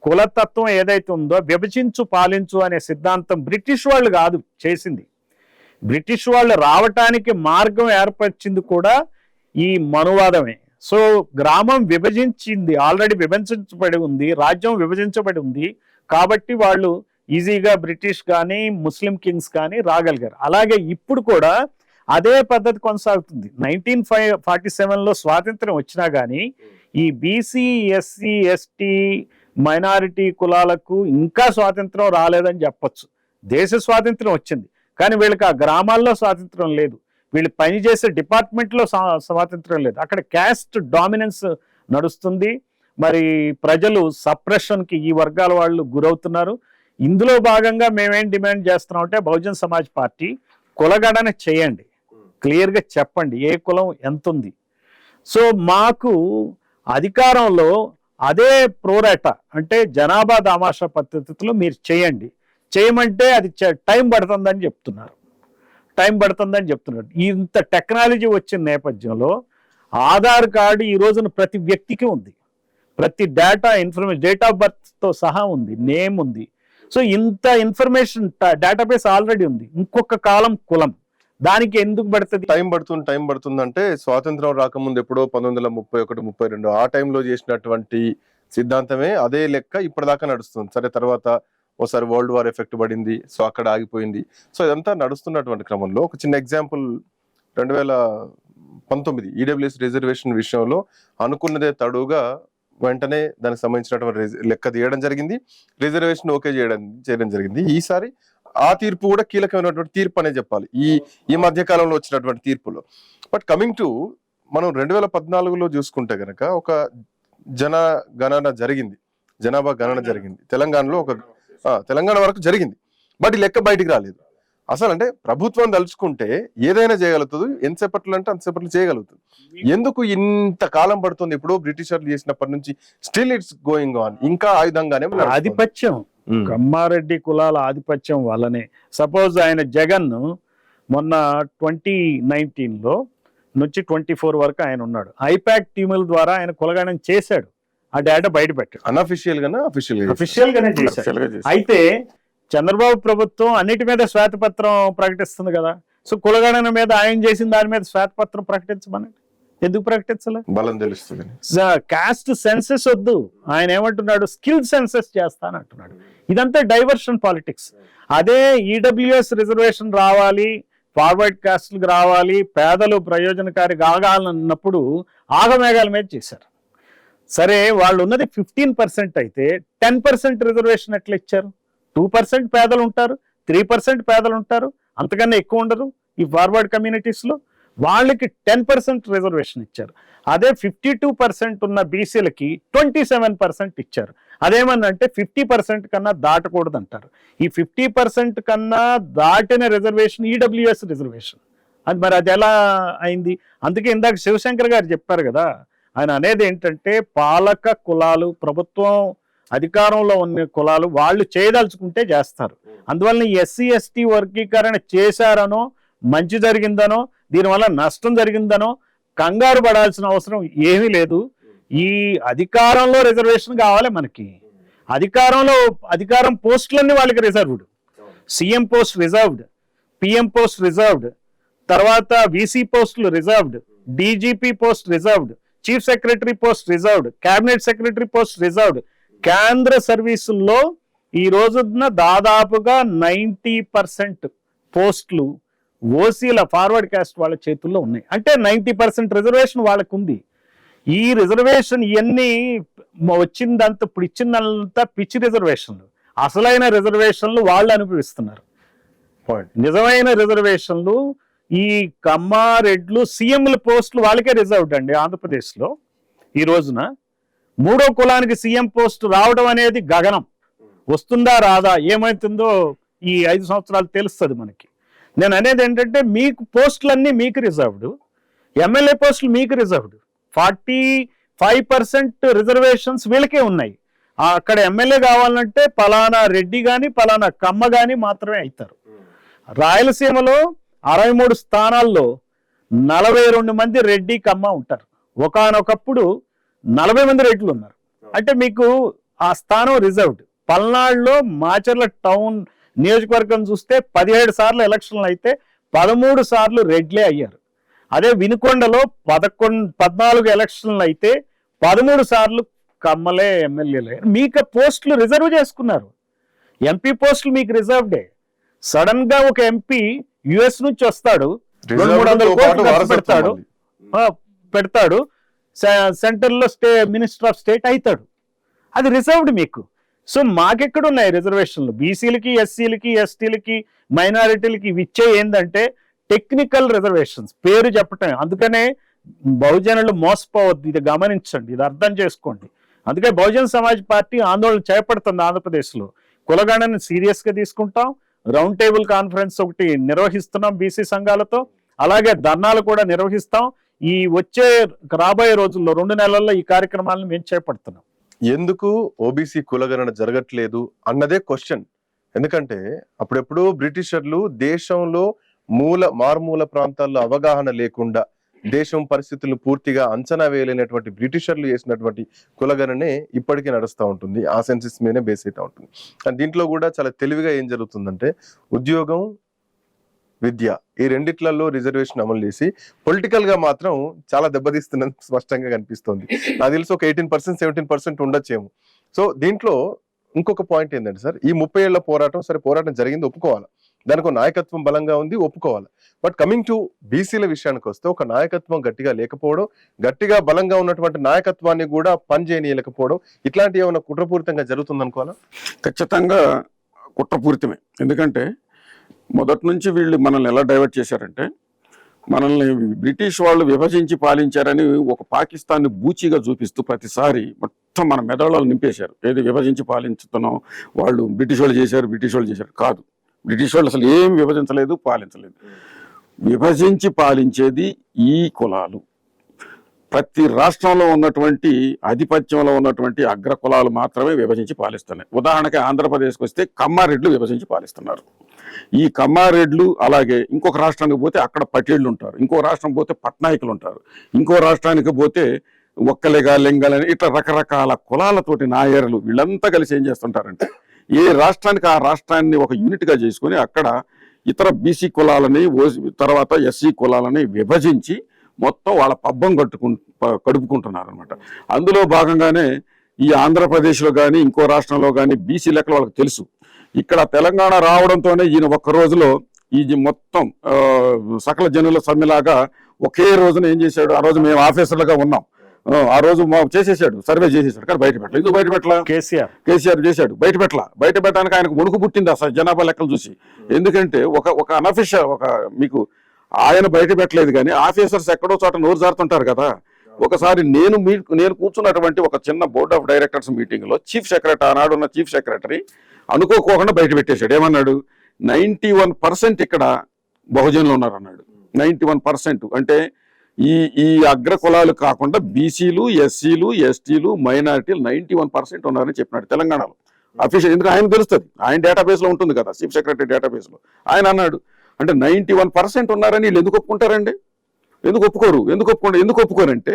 కులతత్వం ఏదైతే ఉందో విభజించు పాలించు అనే సిద్ధాంతం బ్రిటిష్ వాళ్ళు కాదు చేసింది. బ్రిటిష్ వాళ్ళు రావటానికి మార్గం ఏర్పరిచింది కూడా ఈ మనువాదమే. సో గ్రామం విభజించింది, ఆల్రెడీ విభజించబడి ఉంది, రాజ్యం విభజించబడి ఉంది కాబట్టి వాళ్ళు ఈజీగా బ్రిటిష్ కానీ ముస్లిం కింగ్స్ కానీ రాగలిగారు. అలాగే ఇప్పుడు కూడా అదే పద్ధతి కొనసాగుతుంది. 1947లో స్వాతంత్రం వచ్చినా కానీ ఈ బీసీ ఎస్సీ ఎస్టీ మైనారిటీ కులాలకు ఇంకా స్వాతంత్రం రాలేదని చెప్పొచ్చు. దేశ స్వాతంత్రం వచ్చింది కానీ వీళ్ళకి ఆ గ్రామాల్లో స్వాతంత్రం లేదు, వీళ్ళు పనిచేసే డిపార్ట్మెంట్లో స్వాతంత్రం లేదు. అక్కడ క్యాస్ట్ డామినెన్స్ నడుస్తుంది. మరి ప్రజలు సప్రెషన్కి ఈ వర్గాల వాళ్ళు గురవుతున్నారు. ఇందులో భాగంగా మేమేం డిమాండ్ చేస్తున్నాం అంటే బహుజన్ సమాజ్ పార్టీ కులగణన చేయండి, క్లియర్గా చెప్పండి ఏ కులం ఎంత ఉంది. సో మాకు అధికారంలో అదే ప్రోరాటా అంటే జనాభా దామాషా పద్ధతిలో మీరు చేయండి, చేయమంటే అది టైం పడుతుందని చెప్తున్నారు. ఇంత టెక్నాలజీ వచ్చిన నేపథ్యంలో ఆధార్ కార్డు ఈ రోజున ప్రతి వ్యక్తికి ఉంది, ప్రతి ఇన్ఫర్మేషన్ డేట్ ఆఫ్ బర్త్తో సహా ఉంది, నేమ్ ఉంది. సో ఇంత ఇన్ఫర్మేషన్ డేటాబేస్ ఆల్రెడీ ఉంది. ఇంకొక కాలం కులం దానికి ఎందుకు పడుతుంది? టైం పడుతుంది అంటే స్వాతంత్రం రాకముందు ఎప్పుడో 1931, 32 ఆ టైంలో చేసినటువంటి సిద్ధాంతమే అదే లెక్క ఇప్పటిదాకా నడుస్తుంది. సరే తర్వాత ఒకసారి వరల్డ్ వార్ ఎఫెక్ట్ పడింది, సో అక్కడ ఆగిపోయింది. సో ఇదంతా నడుస్తున్నటువంటి క్రమంలో ఒక చిన్న ఎగ్జాంపుల్, 2019 ఈడబ్ల్యూఎస్ రిజర్వేషన్ విషయంలో అనుకున్నదే తడుగా వెంటనే దానికి సంబంధించినటువంటి లెక్క తీయడం జరిగింది, రిజర్వేషన్ ఓకే చేయడం జరిగింది. ఈసారి ఆ తీర్పు కూడా కీలకమైనటువంటి తీర్పు అనే చెప్పాలి ఈ మధ్య కాలంలో వచ్చినటువంటి తీర్పులో. బట్ కమింగ్ టు మనం 2014లో చూసుకుంటే గనక ఒక జనాభా గణన జరిగింది తెలంగాణలో, తెలంగాణ వరకు జరిగింది. బట్ ఈ లెక్క బయటికి రాలేదు. అసలు అంటే ప్రభుత్వం తలుచుకుంటే ఏదైనా చేయగలుగుతుంది, ఎంతసేపట్లో అంటే అంతసేపట్లో చేయగలుగుతుంది. ఎందుకు ఇంత కాలం పడుతుంది? ఇప్పుడు బ్రిటిషర్లు చేసినప్పటి నుంచి స్టిల్ ఇట్స్ గోయింగ్ ఆన్, ఇంకా ఆయుధంగానే నడుస్తుంది. ఆధిపత్యం, కమ్మారెడ్డి కులాల ఆధిపత్యం వల్లనే. సపోజ్ ఆయన జగన్ మొన్న 2019లో నుంచి 24 వరకు ఆయన ఉన్నాడు. ఐపాక్ టీముల ద్వారా ఆయన కులగణన చేశాడు, ఆ డేటా బయట పెట్టాడు. అన్అఫిషియల్ గానే అఫీషియల్ గానే చేశాడు. అయితే చంద్రబాబు ప్రభుత్వం అన్నిటి మీద శ్వేతపత్రం ప్రకటిస్తుంది కదా. సో కులగణన మీద ఆయన చేసిన దాని మీద శ్వేతపత్రం ప్రకటించమని ఎందుకు ప్రకటించలే? బలం తెలుస్తుంది. కాస్ట్ సెన్సెస్ వద్దు, ఆయన ఏమంటున్నాడు, స్కిల్ సెన్సెస్ చేస్తానంటున్నాడు. ఇదంతా డైవర్షన్ పాలిటిక్స్. అదే ఈడబ్ల్యూఎస్ రిజర్వేషన్ రావాలి, ఫార్వర్డ్ కాస్ట్లకు రావాలి, పేదలు ప్రయోజనకారి కాగాలన్నప్పుడు ఆగమేఘాల మీద చేశారు. సరే, వాళ్ళు ఉన్నది 15% అయితే 10% రిజర్వేషన్ ఎట్లా ఇచ్చారు? 2% పేదలు ఉంటారు, 3% పేదలు ఉంటారు, అంతకన్నా ఎక్కువ ఉండరు ఈ ఫార్వర్డ్ కమ్యూనిటీస్లో. వాళ్ళకి 10% రిజర్వేషన్ ఇచ్చారు. అదే 52% ఉన్న బీసీలకి 27% ఇచ్చారు. అదేమన్నంటే 50% కన్నా దాటకూడదు అంటారు. ఈ 50% కన్నా దాటిన రిజర్వేషన్ ఈడబ్ల్యూఎస్ రిజర్వేషన్. అది మరి అది ఎలా అయింది? అందుకే ఇందాక శివశంకర్ గారు చెప్పారు కదా, ఆయన అనేది ఏంటంటే పాలక కులాలు, ప్రభుత్వం అధికారంలో ఉన్న కులాలు వాళ్ళు చేయదలుచుకుంటే చేస్తారు. అందువల్ల ఎస్సీ ఎస్టీ వర్గీకరణ చేశారనో, మంచి జరిగిందనో, దీనివల్ల నష్టం జరిగిందనో కంగారు పడాల్సిన అవసరం ఏమీ లేదు. ఈ అధికారంలో రిజర్వేషన్ కావాలి మనకి. అధికారం పోస్టులన్నీ వాళ్ళకి reserved. CM post reserved, PM post reserved, తర్వాత వీసీ పోస్టులు reserved, DGP post reserved, chief secretary post reserved, cabinet secretary post reserved. కేంద్ర సర్వీసుల్లో ఈ రోజున దాదాపుగా 90% పోస్టులు ఓసీల ఫార్వర్డ్ కాస్ట్ వాళ్ళ చేతుల్లో ఉన్నాయి. అంటే 90% రిజర్వేషన్ వాళ్ళకు ఉంది. ఈ రిజర్వేషన్ ఇవన్నీ వచ్చిందంతా, ఇప్పుడు ఇచ్చిందంతా పిచ్చి రిజర్వేషన్లు. అసలైన రిజర్వేషన్లు వాళ్ళు అనుభవిస్తున్నారు. నిజమైన రిజర్వేషన్లు ఈ కమ్మారెడ్లు సీఎంల పోస్టులు వాళ్ళకే రిజర్వ్డ్ అండి. ఆంధ్రప్రదేశ్లో ఈ రోజున 3వ కులానికి సీఎం పోస్ట్ రావడం అనేది గగనం. వస్తుందా రాదా, ఏమవుతుందో ఈ 5 సంవత్సరాలు తెలుస్తుంది మనకి. నేను అనేది ఏంటంటే, మీకు పోస్టులన్నీ మీకు రిజర్వ్డ్, ఎమ్మెల్యే పోస్టులు మీకు రిజర్వ్డ్. 45% రిజర్వేషన్స్ వీళ్ళకే ఉన్నాయి. అక్కడ ఎమ్మెల్యే కావాలంటే పలానా రెడ్డి కానీ పలానా కమ్మ కానీ మాత్రమే అవుతారు. రాయలసీమలో 63 స్థానాల్లో 42 మంది రెడ్డి కమ్మ ఉంటారు. ఒకానొకప్పుడు 40 మంది రెడ్లు ఉన్నారు. అంటే మీకు ఆ స్థానం రిజర్వ్డ్. పల్నాడులో మాచర్ల టౌన్ నియోజకవర్గం చూస్తే 17 సార్లు ఎలక్షన్లు అయితే 13 సార్లు రెడ్లే అయ్యారు. అదే వినుకొండలో 14 ఎలక్షన్లు అయితే 13 సార్లు కమ్మలే ఎమ్మెల్యేలే. మీకు పోస్టులు రిజర్వ్ చేసుకున్నారు. ఎంపీ పోస్టులు మీకు రిజర్వ్డే. సడన్ గా ఒక ఎంపీ యుఎస్ నుంచి వస్తాడు, 200-300 కోట్లు ఖర్చు పెడతాడు, సెంటర్ లో మినిస్టర్ ఆఫ్ స్టేట్ అవుతాడు. అది రిజర్వ్డ్ మీకు. సో మాకెక్కడ ఉన్నాయి రిజర్వేషన్లు? బీసీలకి, ఎస్సీలకి, ఎస్టీలకి, మైనారిటీలకి ఇవి ఇచ్చే ఏంటంటే టెక్నికల్ రిజర్వేషన్స్, పేరు చెప్పటమే. అందుకనే బహుజనులు మోసపోవద్దు, ఇది గమనించండి, ఇది అర్థం చేసుకోండి. అందుకే బహుజన్ సమాజ్ పార్టీ ఆందోళన చేపడుతుంది ఆంధ్రప్రదేశ్లో. కులగణన సీరియస్ గా తీసుకుంటాం. రౌండ్ టేబుల్ కాన్ఫరెన్స్ ఒకటి నిర్వహిస్తున్నాం బీసీ సంఘాలతో, అలాగే ధర్నాలు కూడా నిర్వహిస్తాం. ఈ వచ్చే రాబోయే రోజుల్లో 2 నెలల్లో ఈ కార్యక్రమాలను మేము చేపడుతున్నాం. ఎందుకు ఓబీసీ కులగణన జరగట్లేదు అన్నదే క్వశ్చన్. ఎందుకంటే అప్పుడెప్పుడు బ్రిటిషర్లు దేశంలో మారుమూల ప్రాంతాల్లో అవగాహన లేకుండా, దేశం పరిస్థితులను పూర్తిగా అంచనా వేయలేనటువంటి బ్రిటిషర్లు చేసినటువంటి కులగణనే ఇప్పటికీ నడుస్తూ ఉంటుంది. ఆ సెన్సెస్ మీదనే బేస్ అవుతూ ఉంటుంది. కానీ దీంట్లో కూడా చాలా తెలివిగా ఏం జరుగుతుందంటే, ఉద్యోగం, విద్య ఈ రెండిట్లలో రిజర్వేషన్ అమలు చేసి పొలిటికల్ గా మాత్రం చాలా దెబ్బతీస్తున్నది స్పష్టంగా కనిపిస్తుంది. నాకు తెలిసి ఒక 18%, 17% ఉండొచ్చేమో. సో దీంట్లో ఇంకొక పాయింట్ ఏంటంటే సార్, ఈ 30 ఏళ్ల పోరాటం, సరే పోరాటం జరిగింది ఒప్పుకోవాలి, దానికి నాయకత్వం బలంగా ఉంది ఒప్పుకోవాలి. బట్ కమింగ్ టు బీసీల విషయానికి వస్తే, ఒక నాయకత్వం గట్టిగా లేకపోవడం, గట్టిగా బలంగా ఉన్నటువంటి నాయకత్వాన్ని కూడా పనిచేయలేకపోవడం, ఇట్లాంటి ఏమైనా కుట్రపూరితంగా జరుగుతుంది అనుకోవాలా? ఖచ్చితంగా కుట్రపూరితమే. ఎందుకంటే మొదటి నుంచి వీళ్ళు మనల్ని ఎలా డైవర్ట్ చేశారంటే, మనల్ని బ్రిటిష్ వాళ్ళు విభజించి పాలించారని ఒక పాకిస్తాన్ని బూచిగా చూపిస్తూ ప్రతిసారి మొత్తం మన మెదడులో నింపేశారు. ఏది విభజించి పాలించుతున్నాం, వాళ్ళు బ్రిటిష్ వాళ్ళు చేశారు కాదు. బ్రిటిష్ వాళ్ళు అసలు ఏం విభజించలేదు, పాలించలేదు. విభజించి పాలించేది ఈ కులాలు. ప్రతి రాష్ట్రంలో ఉన్నటువంటి ఆధిపత్యంలో ఉన్నటువంటి అగ్ర కులాలు మాత్రమే విభజించి పాలిస్తున్నాయి. ఉదాహరణకి ఆంధ్రప్రదేశ్కి వస్తే కమ్మారెడ్లు విభజించి పాలిస్తున్నారు. ఈ కమ్మారెడ్లు అలాగే ఇంకొక రాష్ట్రానికి పోతే అక్కడ పటేళ్లు ఉంటారు, ఇంకో రాష్ట్రం పోతే పట్నాయకులు ఉంటారు, ఇంకో రాష్ట్రానికి పోతే ఒక్కలిగా లింగాలని ఇట్లా రకరకాల కులాలతోటి నాయరులు వీళ్ళంతా కలిసి ఏం చేస్తుంటారంటే ఏ రాష్ట్రానికి ఆ రాష్ట్రాన్ని ఒక యూనిట్గా చేసుకుని అక్కడ ఇతర బీసీ కులాలని తర్వాత ఎస్సీ కులాలని విభజించి మొత్తం వాళ్ళ పబ్బం కడుపుకుంటున్నారు అనమాట. అందులో భాగంగానే ఈ ఆంధ్రప్రదేశ్లో కానీ ఇంకో రాష్ట్రంలో కానీ బీసీ లెక్కలు వాళ్ళకి తెలుసు. ఇక్కడ తెలంగాణ రావడంతోనే ఈయన ఒక్క రోజులో ఈ మొత్తం సకల జనుల సమ్మెలాగా ఒకే రోజున ఏం చేశాడు, ఆ రోజు మేము ఆఫీసర్లుగా ఉన్నాం, ఆ రోజు చేసేసాడు, సర్వే చేసేసాడు, కానీ బయట పెట్టలేదు. ఎందుకు బయట పెట్టలా? కేసీఆర్ చేశాడు, బయట పెట్టడానికి ఆయనకు వణుకు పుట్టింది అసలు జనాభా లెక్కలు చూసి. ఎందుకంటే ఒక అనఫిషియల్ మీకు ఆయన బయట పెట్టలేదు, కానీ ఆఫీసర్స్ ఎక్కడో చోట నోరు జారుతుంటారు కదా. ఒకసారి నేను కూర్చున్నటువంటి ఒక చిన్న బోర్డ్ ఆఫ్ డైరెక్టర్స్ మీటింగ్ లో చీఫ్ సెక్రటరీ, ఆనాడు ఉన్న చీఫ్ సెక్రటరీ అనుకోకుండా బయట పెట్టేశాడు. ఏమన్నాడు? 91% ఇక్కడ బహుజనులు ఉన్నారు అన్నాడు. 91% అంటే ఈ అగ్ర కులాలు కాకుండా బీసీలు, ఎస్సీలు, ఎస్టీలు, మైనారిటీలు 91% ఉన్నారని చెప్పినాడు తెలంగాణలో అఫీషియల్. ఎందుకంటే ఆయన తెలుస్తుంది, ఆయన డేటాబేస్ లో ఉంటుంది కదా, చీఫ్ సెక్రటరీ డేటాబేస్ లో. ఆయన అన్నాడు అంటే 91% ఉన్నారని వీళ్ళు ఎందుకు ఒప్పుకుంటారండి? ఎందుకు ఒప్పుకోరంటే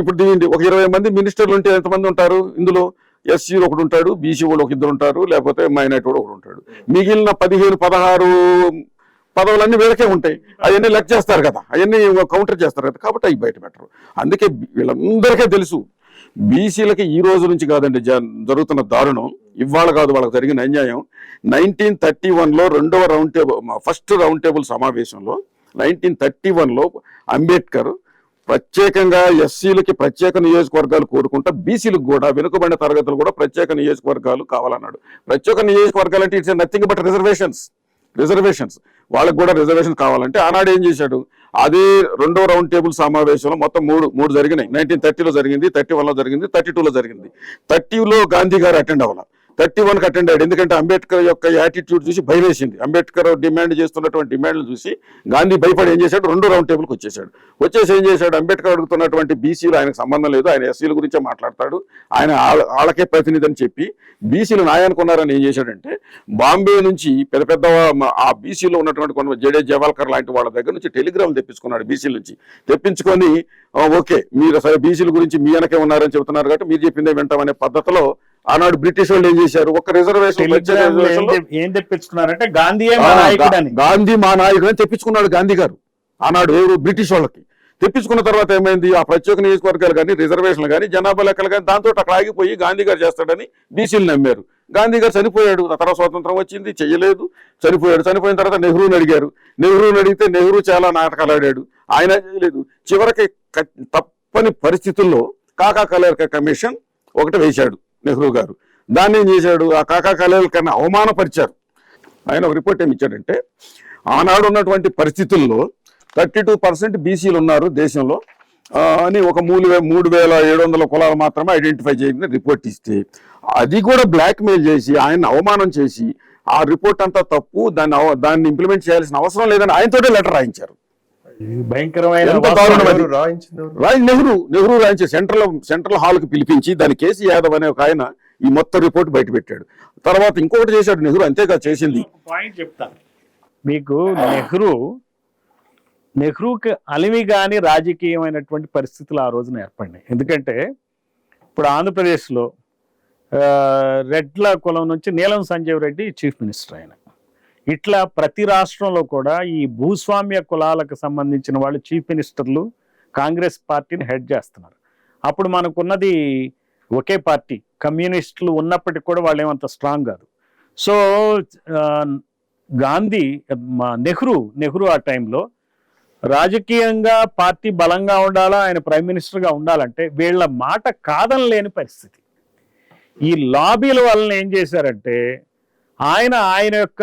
ఇప్పుడు ఒక 20 మంది మినిస్టర్లు ఉంటే ఎంతమంది ఉంటారు? ఇందులో ఎస్సీ ఒకడు ఉంటాడు, బీసీ వాళ్ళు ఒక ఇద్దరు ఉంటారు, లేకపోతే మైనారిటీ కూడా ఒకడు ఉంటాడు. మిగిలిన 15-16 పదవులన్నీ వీళ్ళకే ఉంటాయి. అవన్నీ లెక్క చేస్తారు కదా, అవన్నీ కౌంటర్ చేస్తారు కదా, కాబట్టి అవి బయట పెట్టరు. అందుకే వీళ్ళందరికీ తెలుసు బీసీలకి ఈ రోజు నుంచి కాదండి జరుగుతున్న దారుణం, ఇవాళ కాదు వాళ్ళకి జరిగిన అన్యాయం. 1931లో ఫస్ట్ రౌండ్ టేబుల్ సమావేశంలో 1931లో అంబేద్కర్ ప్రత్యేకంగా ఎస్సీలకి ప్రత్యేక నియోజకవర్గాలు కోరుకుంటా బీసీలకు కూడా వెనుకబడిన తరగతులు కూడా ప్రత్యేక నియోజకవర్గాలు కావాలన్నాడు. ప్రత్యేక నియోజకవర్గాలు అంటే ఇట్స్ నథింగ్ బట్ రిజర్వేషన్స్. వాళ్ళకు కూడా రిజర్వేషన్ కావాలంటే ఆనాడు ఏం చేశాడు, అదే రెండో రౌండ్ టేబుల్ సమావేశంలో మొత్తం మూడు జరిగినాయి. 1930లో జరిగింది, 31లో జరిగింది, 32లో జరిగింది. 30లో గాంధీ గారు అటెండ్ అవ్వాలి, 31కి అటెండ్ అయ్యాడు. ఎందుకంటే అంబేద్కర్ యొక్క యాటిట్యూడ్ చూసి భయవేసింది. అంబేద్కర్ డిమాండ్ చేస్తున్నటువంటి డిమాండ్లు చూసి గాంధీ భయపడి ఏం చేశాడు, రెండో రౌండ్ టేబుల్కి వచ్చేసి ఏం చేశాడు, అంబేద్కర్ అడుగుతున్నటువంటి బీసీలు ఆయనకు సంబంధం లేదు, ఆయన ఎస్సీల గురించే మాట్లాడతాడు, ఆయన వాళ్ళకే ప్రతినిధి అని చెప్పి బీసీలు నాయనుకున్నారని ఏం చేశాడంటే బాంబే నుంచి పెద్ద ఆ బీసీలో ఉన్నటువంటి కొంత జడే జవాల్కర్ లాంటి వాళ్ళ దగ్గర నుంచి టెలిగ్రామ్ తెప్పించుకున్నాడు. బీసీల నుంచి తెప్పించుకొని ఓకే మీరు సరే బీసీల గురించి మీ వెనకే ఉన్నారని చెబుతున్నారు కాబట్టి మీరు చెప్పిందే వింటామనే పద్ధతిలో ఆనాడు బ్రిటిష్ వాళ్ళు ఏం చేశారు, ఒక రిజర్వేషన్ ఏం తెప్పించుకున్నారంటే గాంధీ మా నాయకుడు అని తెప్పించుకున్నాడు గాంధీ గారు ఆనాడు బ్రిటిష్ వాళ్ళకి. తెప్పించుకున్న తర్వాత ఏమైంది, ఆ ప్రత్యేక నియోజకవర్గాలు కానీ రిజర్వేషన్లు కానీ జనాభా లెక్కలు కానీ దాంతో అక్కడ ఆగిపోయి గాంధీ గారు చేస్తాడని బీసీలు నమ్మారు. గాంధీ గారు చనిపోయాడు, ఆ తర్వాత స్వాతంత్రం వచ్చింది, చెయ్యలేదు, చనిపోయిన తర్వాత నెహ్రూని అడిగారు. నెహ్రూని అడిగితే నెహ్రూ చాలా నాటకాలు ఆడాడు, ఆయన చేయలేదు. చివరికి తప్పని పరిస్థితుల్లో కాకా కలేల్కర్ కమిషన్ ఒకటి వేశాడు నెహ్రూ గారు. దాన్ని ఏం చేశాడు, ఆ కాకా కలేల్కర్ని అవమానపరిచారు. ఆయన ఒక రిపోర్ట్ ఏమి ఇచ్చాడంటే ఆనాడు ఉన్నటువంటి పరిస్థితుల్లో 32% బీసీలు ఉన్నారు దేశంలో అని ఒక 3,700 కులాలు మాత్రమే ఐడెంటిఫై చేయిందని రిపోర్ట్ ఇస్తే అది కూడా బ్లాక్ మెయిల్ చేసి ఆయన అవమానం చేసి ఆ రిపోర్ట్ అంతా తప్పు, దాన్ని ఇంప్లిమెంట్ చేయాల్సిన అవసరం లేదని ఆయనతోటే లెటర్ రాయించారు. భయంకరమైన నెహ్రూ రాయించారు. సెంట్రల్ హాల్ కి పిలిపించి దాని కేసీ యాదవ్ అనే ఒక ఆయన ఈ మొత్తం రిపోర్ట్ బయట పెట్టాడు. తర్వాత ఇంకొకటి చేశాడు నెహ్రూ, అంతేగా చేసింది. పాయింట్ చెప్తా మీకు, నెహ్రూకి అలివి కాని రాజకీయమైనటువంటి పరిస్థితులు ఆ రోజున ఏర్పడినాయి. ఎందుకంటే ఇప్పుడు ఆంధ్రప్రదేశ్లో రెడ్ల కులం నుంచి నీలం సంజీవ్ రెడ్డి చీఫ్ మినిస్టర్ ఆయన. ఇట్లా ప్రతి రాష్ట్రంలో కూడా ఈ భూస్వామ్య కులాలకు సంబంధించిన వాళ్ళు చీఫ్ మినిస్టర్లు కాంగ్రెస్ పార్టీని హెడ్ చేస్తున్నారు. అప్పుడు మనకున్నది ఒకే పార్టీ, కమ్యూనిస్టులు ఉన్నప్పటికీ కూడా వాళ్ళు ఏమంత స్ట్రాంగ్ కాదు. సో నెహ్రూ ఆ టైంలో రాజకీయంగా పార్టీ బలంగా ఉండాలా, ఆయన ప్రైమ్ మినిస్టర్గా ఉండాలంటే వీళ్ళ మాట కాదనలేని పరిస్థితి. ఈ లాబీల వలన ఏం చేశారంటే ఆయన యొక్క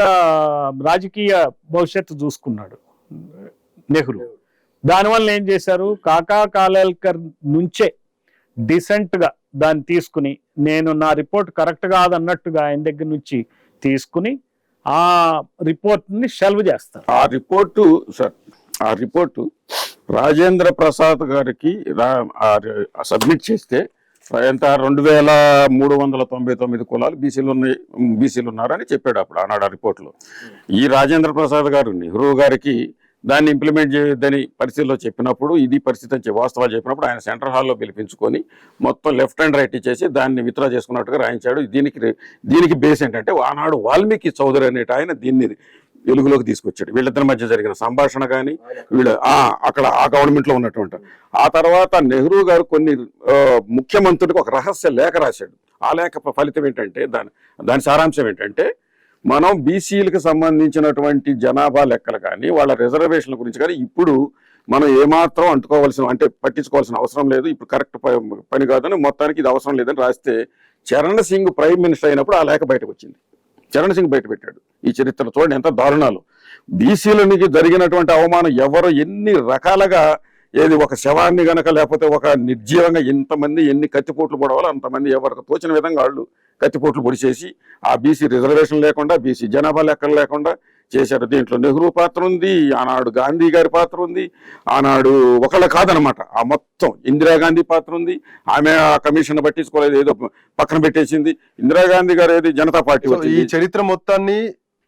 రాజకీయ భవిష్యత్తు చూసుకున్నాడు నెహ్రూ. దానివల్ల ఏం చేశారు, కాకా కాలేల్కర్ నుంచే డిసెంట్గా దాన్ని తీసుకుని, నేను నా రిపోర్ట్ కరెక్ట్ కాదన్నట్టుగా ఆయన దగ్గర నుంచి తీసుకుని ఆ రిపోర్ట్ని షెల్వ్ చేస్తారు. ఆ రిపోర్టు రాజేంద్ర ప్రసాద్ గారికి సబ్మిట్ చేస్తే ఎంత 2399 కులాలు బీసీలు ఉన్నారని చెప్పాడు అప్పుడు ఆనాడు ఆ రిపోర్ట్లో. ఈ రాజేంద్ర ప్రసాద్ గారు నెహ్రూ గారికి దాన్ని ఇంప్లిమెంట్ చేయొద్దని పరిస్థితిలో చెప్పినప్పుడు, ఇది పరిస్థితి అని వాస్తవాలు చెప్పినప్పుడు ఆయన సెంట్రల్ హాల్లో పిలిపించుకొని మొత్తం లెఫ్ట్ అండ్ రైట్ ఇచ్చేసి దాన్ని విత్డ్రా చేసుకున్నట్టుగా రాయించాడు. దీనికి బేస్ ఏంటంటే ఆనాడు వాల్మీకి చౌదరి అనేట ఆయన దీన్ని వెలుగులోకి తీసుకొచ్చాడు. వీళ్ళిద్దరి మధ్య జరిగిన సంభాషణ కానీ అక్కడ ఆ గవర్నమెంట్లో ఉన్నటువంటి. ఆ తర్వాత నెహ్రూ గారు కొన్ని ముఖ్యమంత్రులకు ఒక రహస్య లేఖ రాశాడు. ఆ లేఖ ఫలితం ఏంటంటే దాని సారాంశం ఏంటంటే, మనం బీసీలకు సంబంధించినటువంటి జనాభా లెక్కలు కానీ వాళ్ళ రిజర్వేషన్ల గురించి కానీ ఇప్పుడు మనం ఏమాత్రం పట్టించుకోవాల్సిన అవసరం లేదు, ఇప్పుడు కరెక్ట్ పని కాదని, మొత్తానికి ఇది అవసరం లేదని రాస్తే చరణ్ సింగ్ ప్రైమ్ మినిస్టర్ అయినప్పుడు ఆ లేఖ బయటకు వచ్చింది. చరణ్ సింగ్ బయట పెట్టాడు. ఈ చరిత్ర చూడండి ఎంత దారుణాలు. బీసీలకి జరిగినటువంటి అవమానం ఎవరు ఎన్ని రకాలుగా, ఏది ఒక శవాన్ని గనక లేకపోతే ఒక నిర్జీవంగా ఎంతమంది ఎన్ని కత్తిపోట్లు పొడవాలో అంతమంది ఎవరికి తోచిన విధంగా వాళ్ళు కత్తిపోట్లు పొడిచేసి ఆ బీసీ రిజర్వేషన్ లేకుండా బీసీ జనాభా లెక్కలు లేకుండా చేశారు. దీంట్లో నెహ్రూ పాత్ర ఉంది, ఆనాడు గాంధీ గారి పాత్ర ఉంది, ఆనాడు ఒకళ్ళ కాదనమాట, ఆ మొత్తం ఇందిరాగాంధీ పాత్ర ఉంది. ఆమె ఆ కమిషన్ పట్టించుకోలేదు, ఏదో పక్కన పెట్టేసింది. ఇందిరాగాంధీ గారు ఏది జనతా పార్టీ. ఈ చరిత్ర మొత్తాన్ని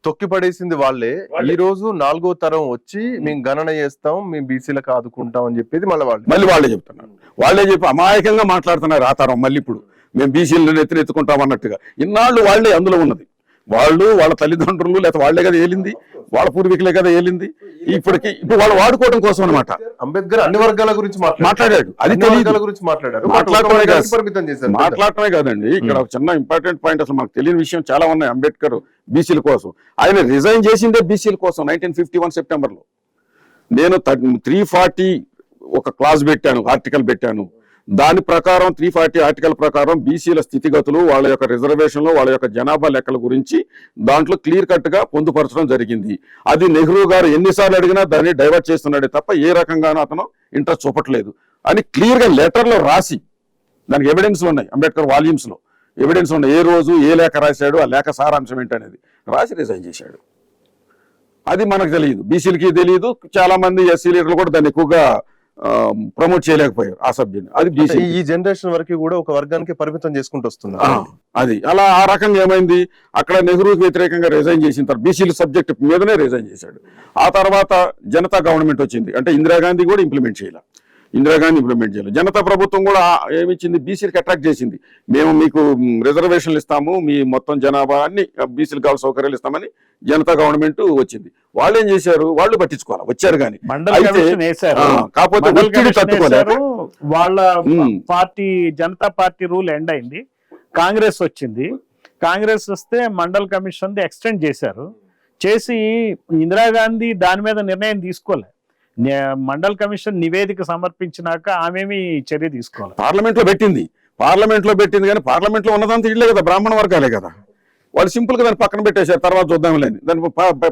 తొక్కి పడేసింది వాళ్ళే. ఈ రోజు 4వ తరం వచ్చి మేము గణన చేస్తాం, మేము బీసీలకు ఆదుకుంటాం అని చెప్పేది మళ్ళీ వాళ్ళే చెప్తున్నారు. వాళ్ళే చెప్పి అమాయకంగా మాట్లాడుతున్నారు. ఆ తరం మళ్ళీ ఇప్పుడు మేము బీసీలను ఎత్తుకుంటాం అన్నట్టుగా. ఇన్నాళ్ళు వాళ్ళే అందులో ఉన్నది. వాళ్ళ తల్లిదండ్రులు లేకపోతే వాళ్లే కదా ఏలింది, వాళ్ళ పూర్వీకులే కదా ఏలింది. ఇప్పుడు వాళ్ళు వాడుకోవడం కోసం అనమాట. అంబేద్కర్ అన్ని వర్గాల గురించి మాట్లాడాడు. అది మాట్లాడటమే కాదండి. ఇక్కడ ఒక చిన్న ఇంపార్టెంట్ పాయింట్, అసలు మనకు తెలియని విషయం చాలా ఉన్నాయి. అంబేద్కర్ బీసీల కోసం ఆయన రిజైన్ చేసిందే బీసీల కోసం. 1951 సెప్టెంబర్లో నేను 340 ఒక క్లాస్ పెట్టాను, ఆర్టికల్ పెట్టాను. దాని ప్రకారం 340 ఆర్టికల్ ప్రకారం బీసీల స్థితిగతులు, వాళ్ళ యొక్క రిజర్వేషన్లు, వాళ్ళ యొక్క జనాభా లెక్కల గురించి దాంట్లో క్లియర్ కట్ గా పొందుపరచడం జరిగింది. అది నెహ్రూ గారు ఎన్నిసార్లు అడిగినా దాన్ని డైవర్ట్ చేస్తున్నాడే తప్ప ఏ రకంగానూ అతను ఇంట్రెస్ట్ చూపట్లేదు అని క్లియర్ గా లెటర్లో రాసి, దానికి ఎవిడెన్స్ ఉన్నాయి. అంబేద్కర్ వాల్యూమ్స్ లో ఎవిడెన్స్ ఉన్నాయి. ఏ రోజు ఏ లేఖ రాశాడు, ఆ లేఖ సారాంశం ఏంటనేది రాసి రిజైన్ చేశాడు. అది మనకు తెలియదు, బీసీలకి తెలియదు. చాలా మంది ఎస్సీ లీడర్లు కూడా దాన్ని ఎక్కువగా ప్రమోట్ చేయలేకపోయారు ఆ సబ్జెక్ట్. అది ఈ జనరేషన్ వరకు కూడా ఒక వర్గానికి పరిమితం చేసుకుంటూ వస్తుంది. అది అలా ఆ రకంగా ఏమైంది, అక్కడ నెహ్రూకి వ్యతిరేకంగా రిజైన్ చేసిన తర్వాత బీసీల సబ్జెక్ట్ మీదనే రిజైన్ చేశాడు. ఆ తర్వాత జనతా గవర్నమెంట్ వచ్చింది. అంటే ఇందిరాగాంధీ కూడా ఇంప్లిమెంట్ చేయాలి. జనతా ప్రభుత్వం కూడా ఏమిచ్చింది, బీసీలకు అట్రాక్ట్ చేసింది. మేము మీకు రిజర్వేషన్లు ఇస్తాము, మీ మొత్తం జనాభా అన్ని బీసీలకు కావాల్సిన సౌకర్యాలు ఇస్తామని జనతా గవర్నమెంట్ వచ్చింది. వాళ్ళు ఏం చేశారు, వాళ్ళు పట్టించుకోవాలి, వచ్చారు కానీ కాకపోతే వాళ్ళ party Janata party rule end అయింది. కాంగ్రెస్ వచ్చింది. కాంగ్రెస్ వస్తే మండల్ కమిషన్ ఎక్స్టెండ్ చేశారు. చేసి ఇందిరాగాంధీ దాని మీద నిర్ణయం తీసుకోలే. మండల్ కమిషన్ నివేదిక సమర్పించినాక ఆమెమి చర్య తీసుకోవాలి. పార్లమెంట్ లో పెట్టింది కానీ పార్లమెంట్ లో ఉన్నదంతా ఇళ్ళే కదా, బ్రాహ్మణ వర్గాలే కదా. వాళ్ళు సింపుల్ గా దాన్ని పక్కన పెట్టేశారు. తర్వాత చూద్దాంలేని దాన్ని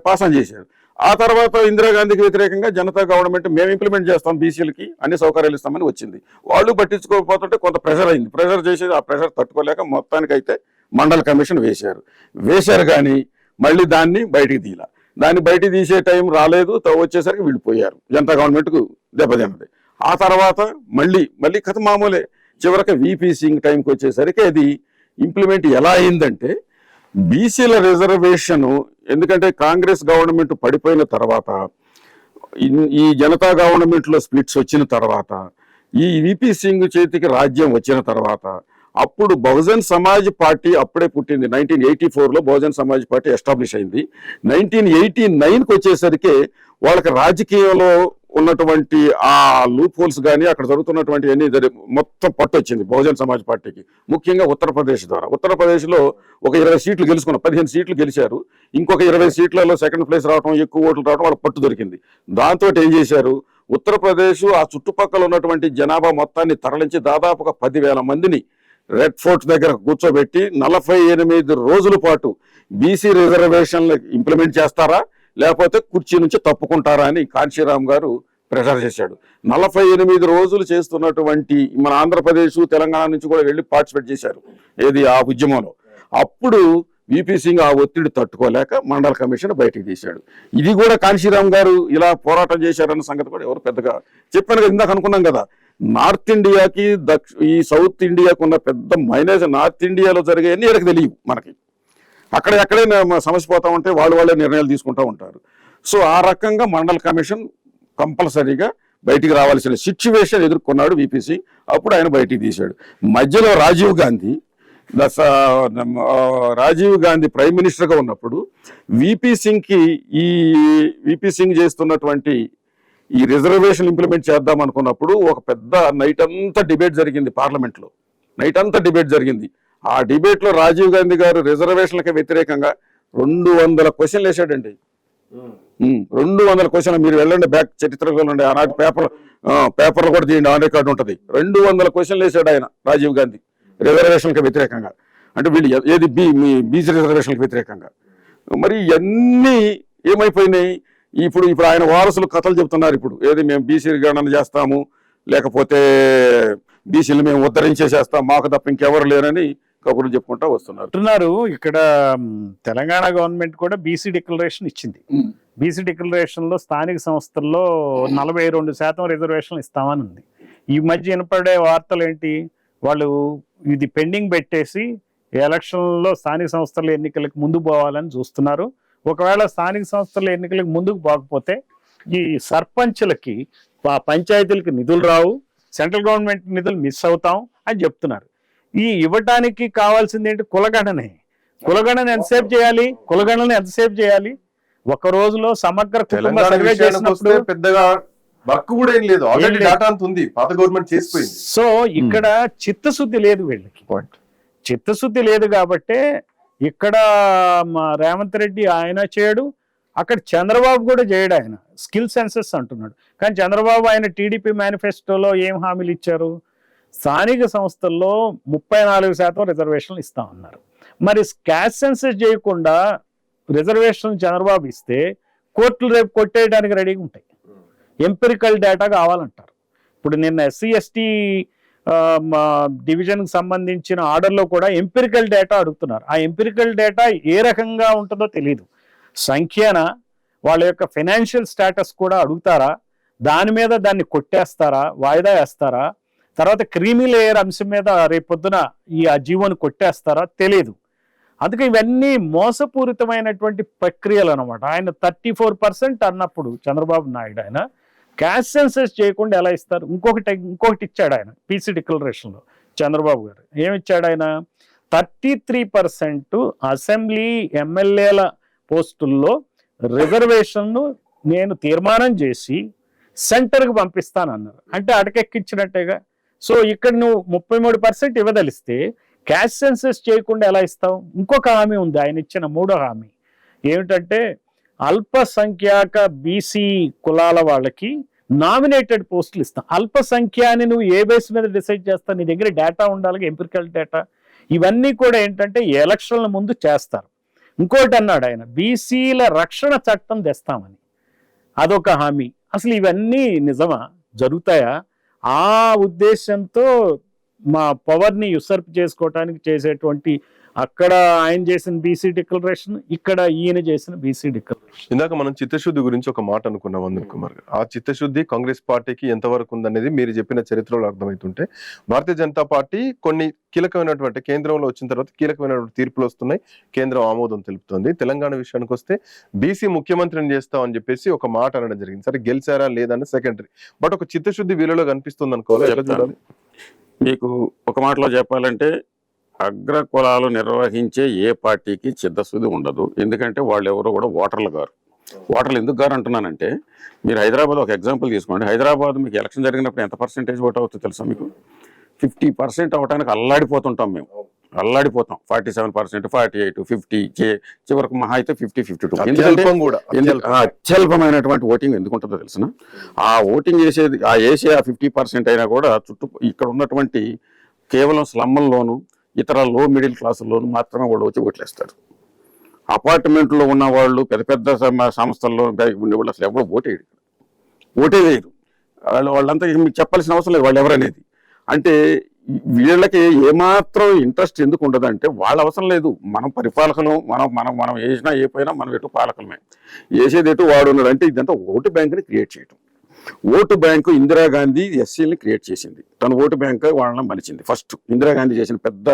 పాస్ ఆన్ చేశారు. ఆ తర్వాత ఇందిరాగాంధీకి వ్యతిరేకంగా జనతా గవర్నమెంట్ మేము ఇంప్లిమెంట్ చేస్తాం, బీసీలకి అన్ని సౌకర్యాలు ఇస్తామని వచ్చింది. వాళ్ళు పట్టించుకోకపోతుంటే కొంత ప్రెషర్ అయింది. ప్రెషర్ చేసేది, ఆ ప్రెషర్ తట్టుకోలేక మొత్తానికైతే మండల్ కమిషన్ వేశారు కానీ మళ్ళీ దాన్ని బయటికి తీయాల. దాన్ని బయటికి తీసే టైం రాలేదు. వచ్చేసరికి వెళ్ళిపోయారు. జనతా గవర్నమెంట్కు దెబ్బతిన్నది. ఆ తర్వాత మళ్ళీ కథ మామూలే. చివరికి విపి సింగ్ టైంకి వచ్చేసరికి అది ఇంప్లిమెంట్ ఎలా అయిందంటే, బీసీల రిజర్వేషన్, ఎందుకంటే కాంగ్రెస్ గవర్నమెంట్ పడిపోయిన తర్వాత, ఈ జనతా గవర్నమెంట్ లో స్ప్లిట్స్ వచ్చిన తర్వాత, ఈ విపి సింగ్ చేతికి రాజ్యం వచ్చిన తర్వాత, అప్పుడు బహుజన్ సమాజ్ పార్టీ అప్పుడే పుట్టింది. 1984లో బహుజన్ సమాజ్ పార్టీ ఎస్టాబ్లిష్ అయింది. 1989కి వచ్చేసరికి వాళ్ళకి రాజకీయంలో ఉన్నటువంటి ఆ లూప్ హోల్స్ కానీ అక్కడ జరుగుతున్నటువంటి అన్ని మొత్తం పట్టొచ్చింది బహుజన్ సమాజ్ పార్టీకి. ముఖ్యంగా ఉత్తరప్రదేశ్ ద్వారా. ఉత్తరప్రదేశ్లో ఒక 20 సీట్లు గెలుచుకున్నారు. 15 సీట్లు గెలిచారు. ఇంకొక 20 సీట్లలో సెకండ్ ప్లేస్ రావడం, ఎక్కువ ఓట్లు రావడం వాళ్ళకి పట్టు దొరికింది. దాంతో ఏం చేశారు, ఉత్తరప్రదేశ్ ఆ చుట్టుపక్కల ఉన్నటువంటి జనాభా మొత్తాన్ని తరలించి దాదాపుగా 10,000 మందిని రెడ్ ఫోర్ట్ దగ్గర కూర్చోబెట్టి 48 రోజుల పాటు బీసీ రిజర్వేషన్లు ఇంప్లిమెంట్ చేస్తారా లేకపోతే కుర్చీ నుంచి తప్పుకుంటారా అని కాంశీరామ్ గారు ప్రెషర్ చేశాడు. 48 రోజులు చేస్తున్నటువంటి మన ఆంధ్రప్రదేశ్, తెలంగాణ నుంచి కూడా వెళ్ళి పార్టిసిపేట్ చేశారు ఏది ఆ ఉద్యమంలో. అప్పుడు విపి సింగ్ ఆ ఒత్తిడి తట్టుకోలేక మండల కమిషన్ బయటికి తీశాడు. ఇది కూడా కాంశీరామ్ గారు ఇలా పోరాటం చేశారన్న సంగతి కూడా ఎవరు పెద్దగా చెప్పాను కదా, ఇందాక అనుకున్నాం కదా, నార్త్ ఇండియాకి ఈ సౌత్ ఇండియాకు ఉన్న పెద్ద మైనస్ నార్త్ ఇండియాలో జరిగేవన్నీ వీళ్ళకి తెలియవు. మనకి అక్కడే సమస్య పోతా ఉంటే వాళ్ళే నిర్ణయాలు తీసుకుంటూ ఉంటారు. సో ఆ రకంగా మండల కమిషన్ కంపల్సరీగా బయటికి రావాల్సిన సిచ్యువేషన్ ఎదుర్కొన్నాడు విపి సింగ్. అప్పుడు ఆయన బయటికి తీశాడు. మధ్యలో రాజీవ్ గాంధీ ప్రైమ్ మినిస్టర్గా ఉన్నప్పుడు విపి సింగ్ చేస్తున్నటువంటి ఈ రిజర్వేషన్ ఇంప్లిమెంట్ చేద్దాం అనుకున్నప్పుడు ఒక పెద్ద నైట్ అంతా డిబేట్ జరిగింది పార్లమెంట్లో. ఆ డిబేట్లో రాజీవ్ గాంధీ గారు రిజర్వేషన్లకి వ్యతిరేకంగా 200 క్వశ్చన్లు వేసాడండి. 200 క్వశ్చన్లు. మీరు వెళ్ళండి బ్యాక్ చరిత్రకు వెళ్ళండి, ఆనాటి పేపర్లు కూడా తీయండి, ఆన్ రికార్డు ఉంటుంది. 200 క్వశ్చన్లు వేసాడు ఆయన రాజీవ్ గాంధీ రిజర్వేషన్కి వ్యతిరేకంగా. అంటే వీళ్ళు ఏది బీసీ రిజర్వేషన్కి వ్యతిరేకంగా. మరి ఇవన్నీ ఏమైపోయినాయి? ఇప్పుడు ఆయన వారసులు కథలు చెప్తున్నారు. ఇప్పుడు ఏది మేము బీసీ గణన చేస్తాము, లేకపోతే బీసీలు మేము ఉద్ధరించేసేస్తాం, మాకు తప్ప ఇంకెవరు లేరని కబుర్లు చెప్పుకుంటా వస్తున్నారు. ఇక్కడ తెలంగాణ గవర్నమెంట్ కూడా బీసీ డిక్లరేషన్ ఇచ్చింది. బీసీ డిక్లరేషన్ లో స్థానిక సంస్థల్లో 42% రిజర్వేషన్లు ఇస్తామని ఉంది. ఈ మధ్య వినపడే వార్తలు ఏంటి? వాళ్ళు ఇది పెండింగ్ పెట్టేసి ఎలక్షన్లో స్థానిక సంస్థల ఎన్నికలకు ముందు పోవాలని చూస్తున్నారు. ఒకవేళ స్థానిక సంస్థల ఎన్నికలకు ముందుకు పోకపోతే ఈ సర్పంచ్లకి పంచాయతీలకి నిధులు రావు, సెంట్రల్ గవర్నమెంట్ నిధులు మిస్ అవుతాం అని చెప్తున్నారు. ఈ ఇవ్వటానికి కావాల్సింది ఏంటి? కులగణన ఎంతసేపు చేయాలి? ఒక రోజులో సమగ్ర కుటుంబ సర్వే చేసినప్పుడు పెద్దగా వర్క్ కూడా ఏం లేదు, ఆల్రెడీ డేటా అంత ఉంది, పాత గవర్నమెంట్ చేసిపోయింది. సో ఇక్కడ చిత్తశుద్ధి లేదు వీళ్ళకి. చిత్తశుద్ధి లేదు కాబట్టే ఇక్కడ మా రేవంత్ రెడ్డి ఆయన చేయడు, అక్కడ చంద్రబాబు కూడా చేయడు. ఆయన స్కిల్ సెన్సెస్ అంటున్నాడు, కానీ చంద్రబాబు ఆయన టీడీపీ మేనిఫెస్టోలో ఏం హామీలు ఇచ్చారు? స్థానిక సంస్థల్లో 34% రిజర్వేషన్లు ఇస్తామన్నారు. మరి క్యాస్ట్ సెన్సెస్ చేయకుండా రిజర్వేషన్ చంద్రబాబు ఇస్తే కోర్టులు రేపు కొట్టేయడానికి రెడీగా ఉంటాయి. ఎంపిరికల్ డేటా కావాలంటారు. ఇప్పుడు నిన్న ఎస్సీ ఎస్టీ డివిజన్కి సంబంధించిన ఆర్డర్లో కూడా ఎంపిరికల్ డేటా అడుగుతున్నారు. ఆ ఎంపిరికల్ డేటా ఏ రకంగా ఉంటుందో తెలియదు. సంఖ్యాన వాళ్ళ యొక్క ఫైనాన్షియల్ స్టేటస్ కూడా అడుగుతారా? దాని మీద దాన్ని కొట్టేస్తారా, వాయిదా వేస్తారా? తర్వాత క్రీమీ లేయర్ అంశం మీద రేపొద్దున ఆ జీవోని కొట్టేస్తారా? తెలియదు. అందుకే ఇవన్నీ మోసపూరితమైనటువంటి ప్రక్రియలు అనమాట. ఆయన 34% అన్నప్పుడు చంద్రబాబు నాయుడు ఆయన క్యాస్ట్ సెన్సెస్ చేయకుండా ఎలా ఇస్తారు? ఇంకొకటి ఇచ్చాడు ఆయన పీసీ డిక్లరేషన్లో చంద్రబాబు గారు. ఏమిచ్చాడు ఆయన? 33% అసెంబ్లీ ఎమ్మెల్యేల పోస్టుల్లో రిజర్వేషన్ను నేను తీర్మానం చేసి సెంటర్కి పంపిస్తానన్నారు. అంటే అటకెక్కించినట్టేగా. సో ఇక్కడ నువ్వు 33% ఇవ్వదలిస్తే క్యాస్ట్ సెన్సెస్ చేయకుండా ఎలా ఇస్తావు? ఇంకొక హామీ ఉంది ఆయన ఇచ్చిన, 3వ హామీ ఏమిటంటే అల్పసంఖ్యాక బీసీ కులాల వాళ్ళకి నామినేటెడ్ పోస్టులు ఇస్తాం. అల్పసంఖ్యాన్ని నువ్వు ఏ బేస్ మీద డిసైడ్ చేస్తావు? నీ దగ్గర డేటా ఉండాలి, ఎంపిరికల్ డేటా. ఇవన్నీ కూడా ఏంటంటే ఎలక్షన్ల ముందు చేస్తారు. ఇంకోటి అన్నాడు ఆయన, బీసీల రక్షణ చట్టం తెస్తామని, అదొక హామీ. అసలు ఇవన్నీ నిజమా? జరుగుతాయా? ఆ ఉద్దేశంతో మా పవర్ని యుసర్ప్ చేసుకోవటానికి చేసేటువంటి, అక్కడ ఆయన చేసిన బీసీ డిక్లరేషన్, ఇక్కడ ఈయన చేసిన బీసీ డిక్లరేషన్. ఇందాక మనం చిత్తశుద్ధి గురించి ఒక మాట అనుకున్నాం వందన్ కుమార్ గారు. ఆ చిత్తశుద్ధి కాంగ్రెస్ పార్టీకి ఎంతవరకు ఉందనేది మీరు చెప్పిన చరిత్రలో అర్థమవుతుంటే, భారతీయ జనతా పార్టీ కొన్ని కీలకమైనటువంటి కేంద్రంలో వచ్చిన తర్వాత కీలకమైనటువంటి తీర్పులు వస్తున్నాయి, కేంద్రం ఆమోదం తెలుపుతోంది. తెలంగాణ విషయానికి వస్తే బీసీ ముఖ్యమంత్రిని చేస్తామని చెప్పేసి ఒక మాట అనడం జరిగింది. సరే గెలిచారా లేదని సెకండరీ, బట్ ఒక చిత్తశుద్ధి వీళ్ళలో కనిపిస్తుంది అనుకోవాలి. ఎలా చూడాలి? మీకు ఒక మాటలో చెప్పాలంటే, అగ్ర కులాలు నిర్వహించే ఏ పార్టీకి చిత్తశుద్ధి ఉండదు. ఎందుకంటే వాళ్ళు ఎవరో కూడా ఓటర్లు గారు. ఓటర్లు ఎందుకు గారు అంటున్నానంటే, మీరు హైదరాబాద్ ఒక ఎగ్జాంపుల్ తీసుకోండి. హైదరాబాద్ మీకు ఎలక్షన్ జరిగినప్పుడు ఎంత పర్సెంటేజ్ ఓట్ అవుతుందో తెలుసా మీకు? 50% అవడానికి అల్లాడిపోతుంటాం మేము. అల్లాడిపోతాం. 47%, 48, 50, చివరకు మహా అయితే 50-52. అత్యల్పమైనటువంటి ఓటింగ్ ఎందుకు ఉంటుందో తెలిసిన? ఆ ఓటింగ్ వేసేది వేసే 50% అయినా కూడా ఇక్కడ ఉన్నటువంటి కేవలం స్లమ్మల్లోనూ ఇతర లో మిడిల్ క్లాసుల్లోనూ మాత్రమే వాళ్ళు వచ్చి ఓట్లేస్తారు. అపార్ట్మెంట్లో ఉన్న వాళ్ళు, పెద్ద పెద్ద సంస్థల్లో ఉండేవాళ్ళు అసలు ఎవరు ఓటే వేయరు. వాళ్ళంతా మీకు చెప్పాల్సిన అవసరం లేదు వాళ్ళు ఎవరనేది. అంటే వీళ్ళకి ఏమాత్రం ఇంట్రెస్ట్ ఎందుకు ఉండదంటే వాళ్ళ అవసరం లేదు. మనం పరిపాలకులు, మనం మనం మనం వేసినా ఏ పోయినా మనం ఎటు పాలకులమే, వేసేది ఎటు వాడు ఉన్నాడు. అంటే ఇదంతా ఓటు బ్యాంకుని క్రియేట్ చేయటం. ఓటు బ్యాంకు ఇందిరాగాంధీ ఎస్సీని క్రియేట్ చేసింది, తన ఓటు బ్యాంక్ వాళ్ళని మలిచింది. ఫస్ట్ ఇందిరాగాంధీ చేసిన పెద్ద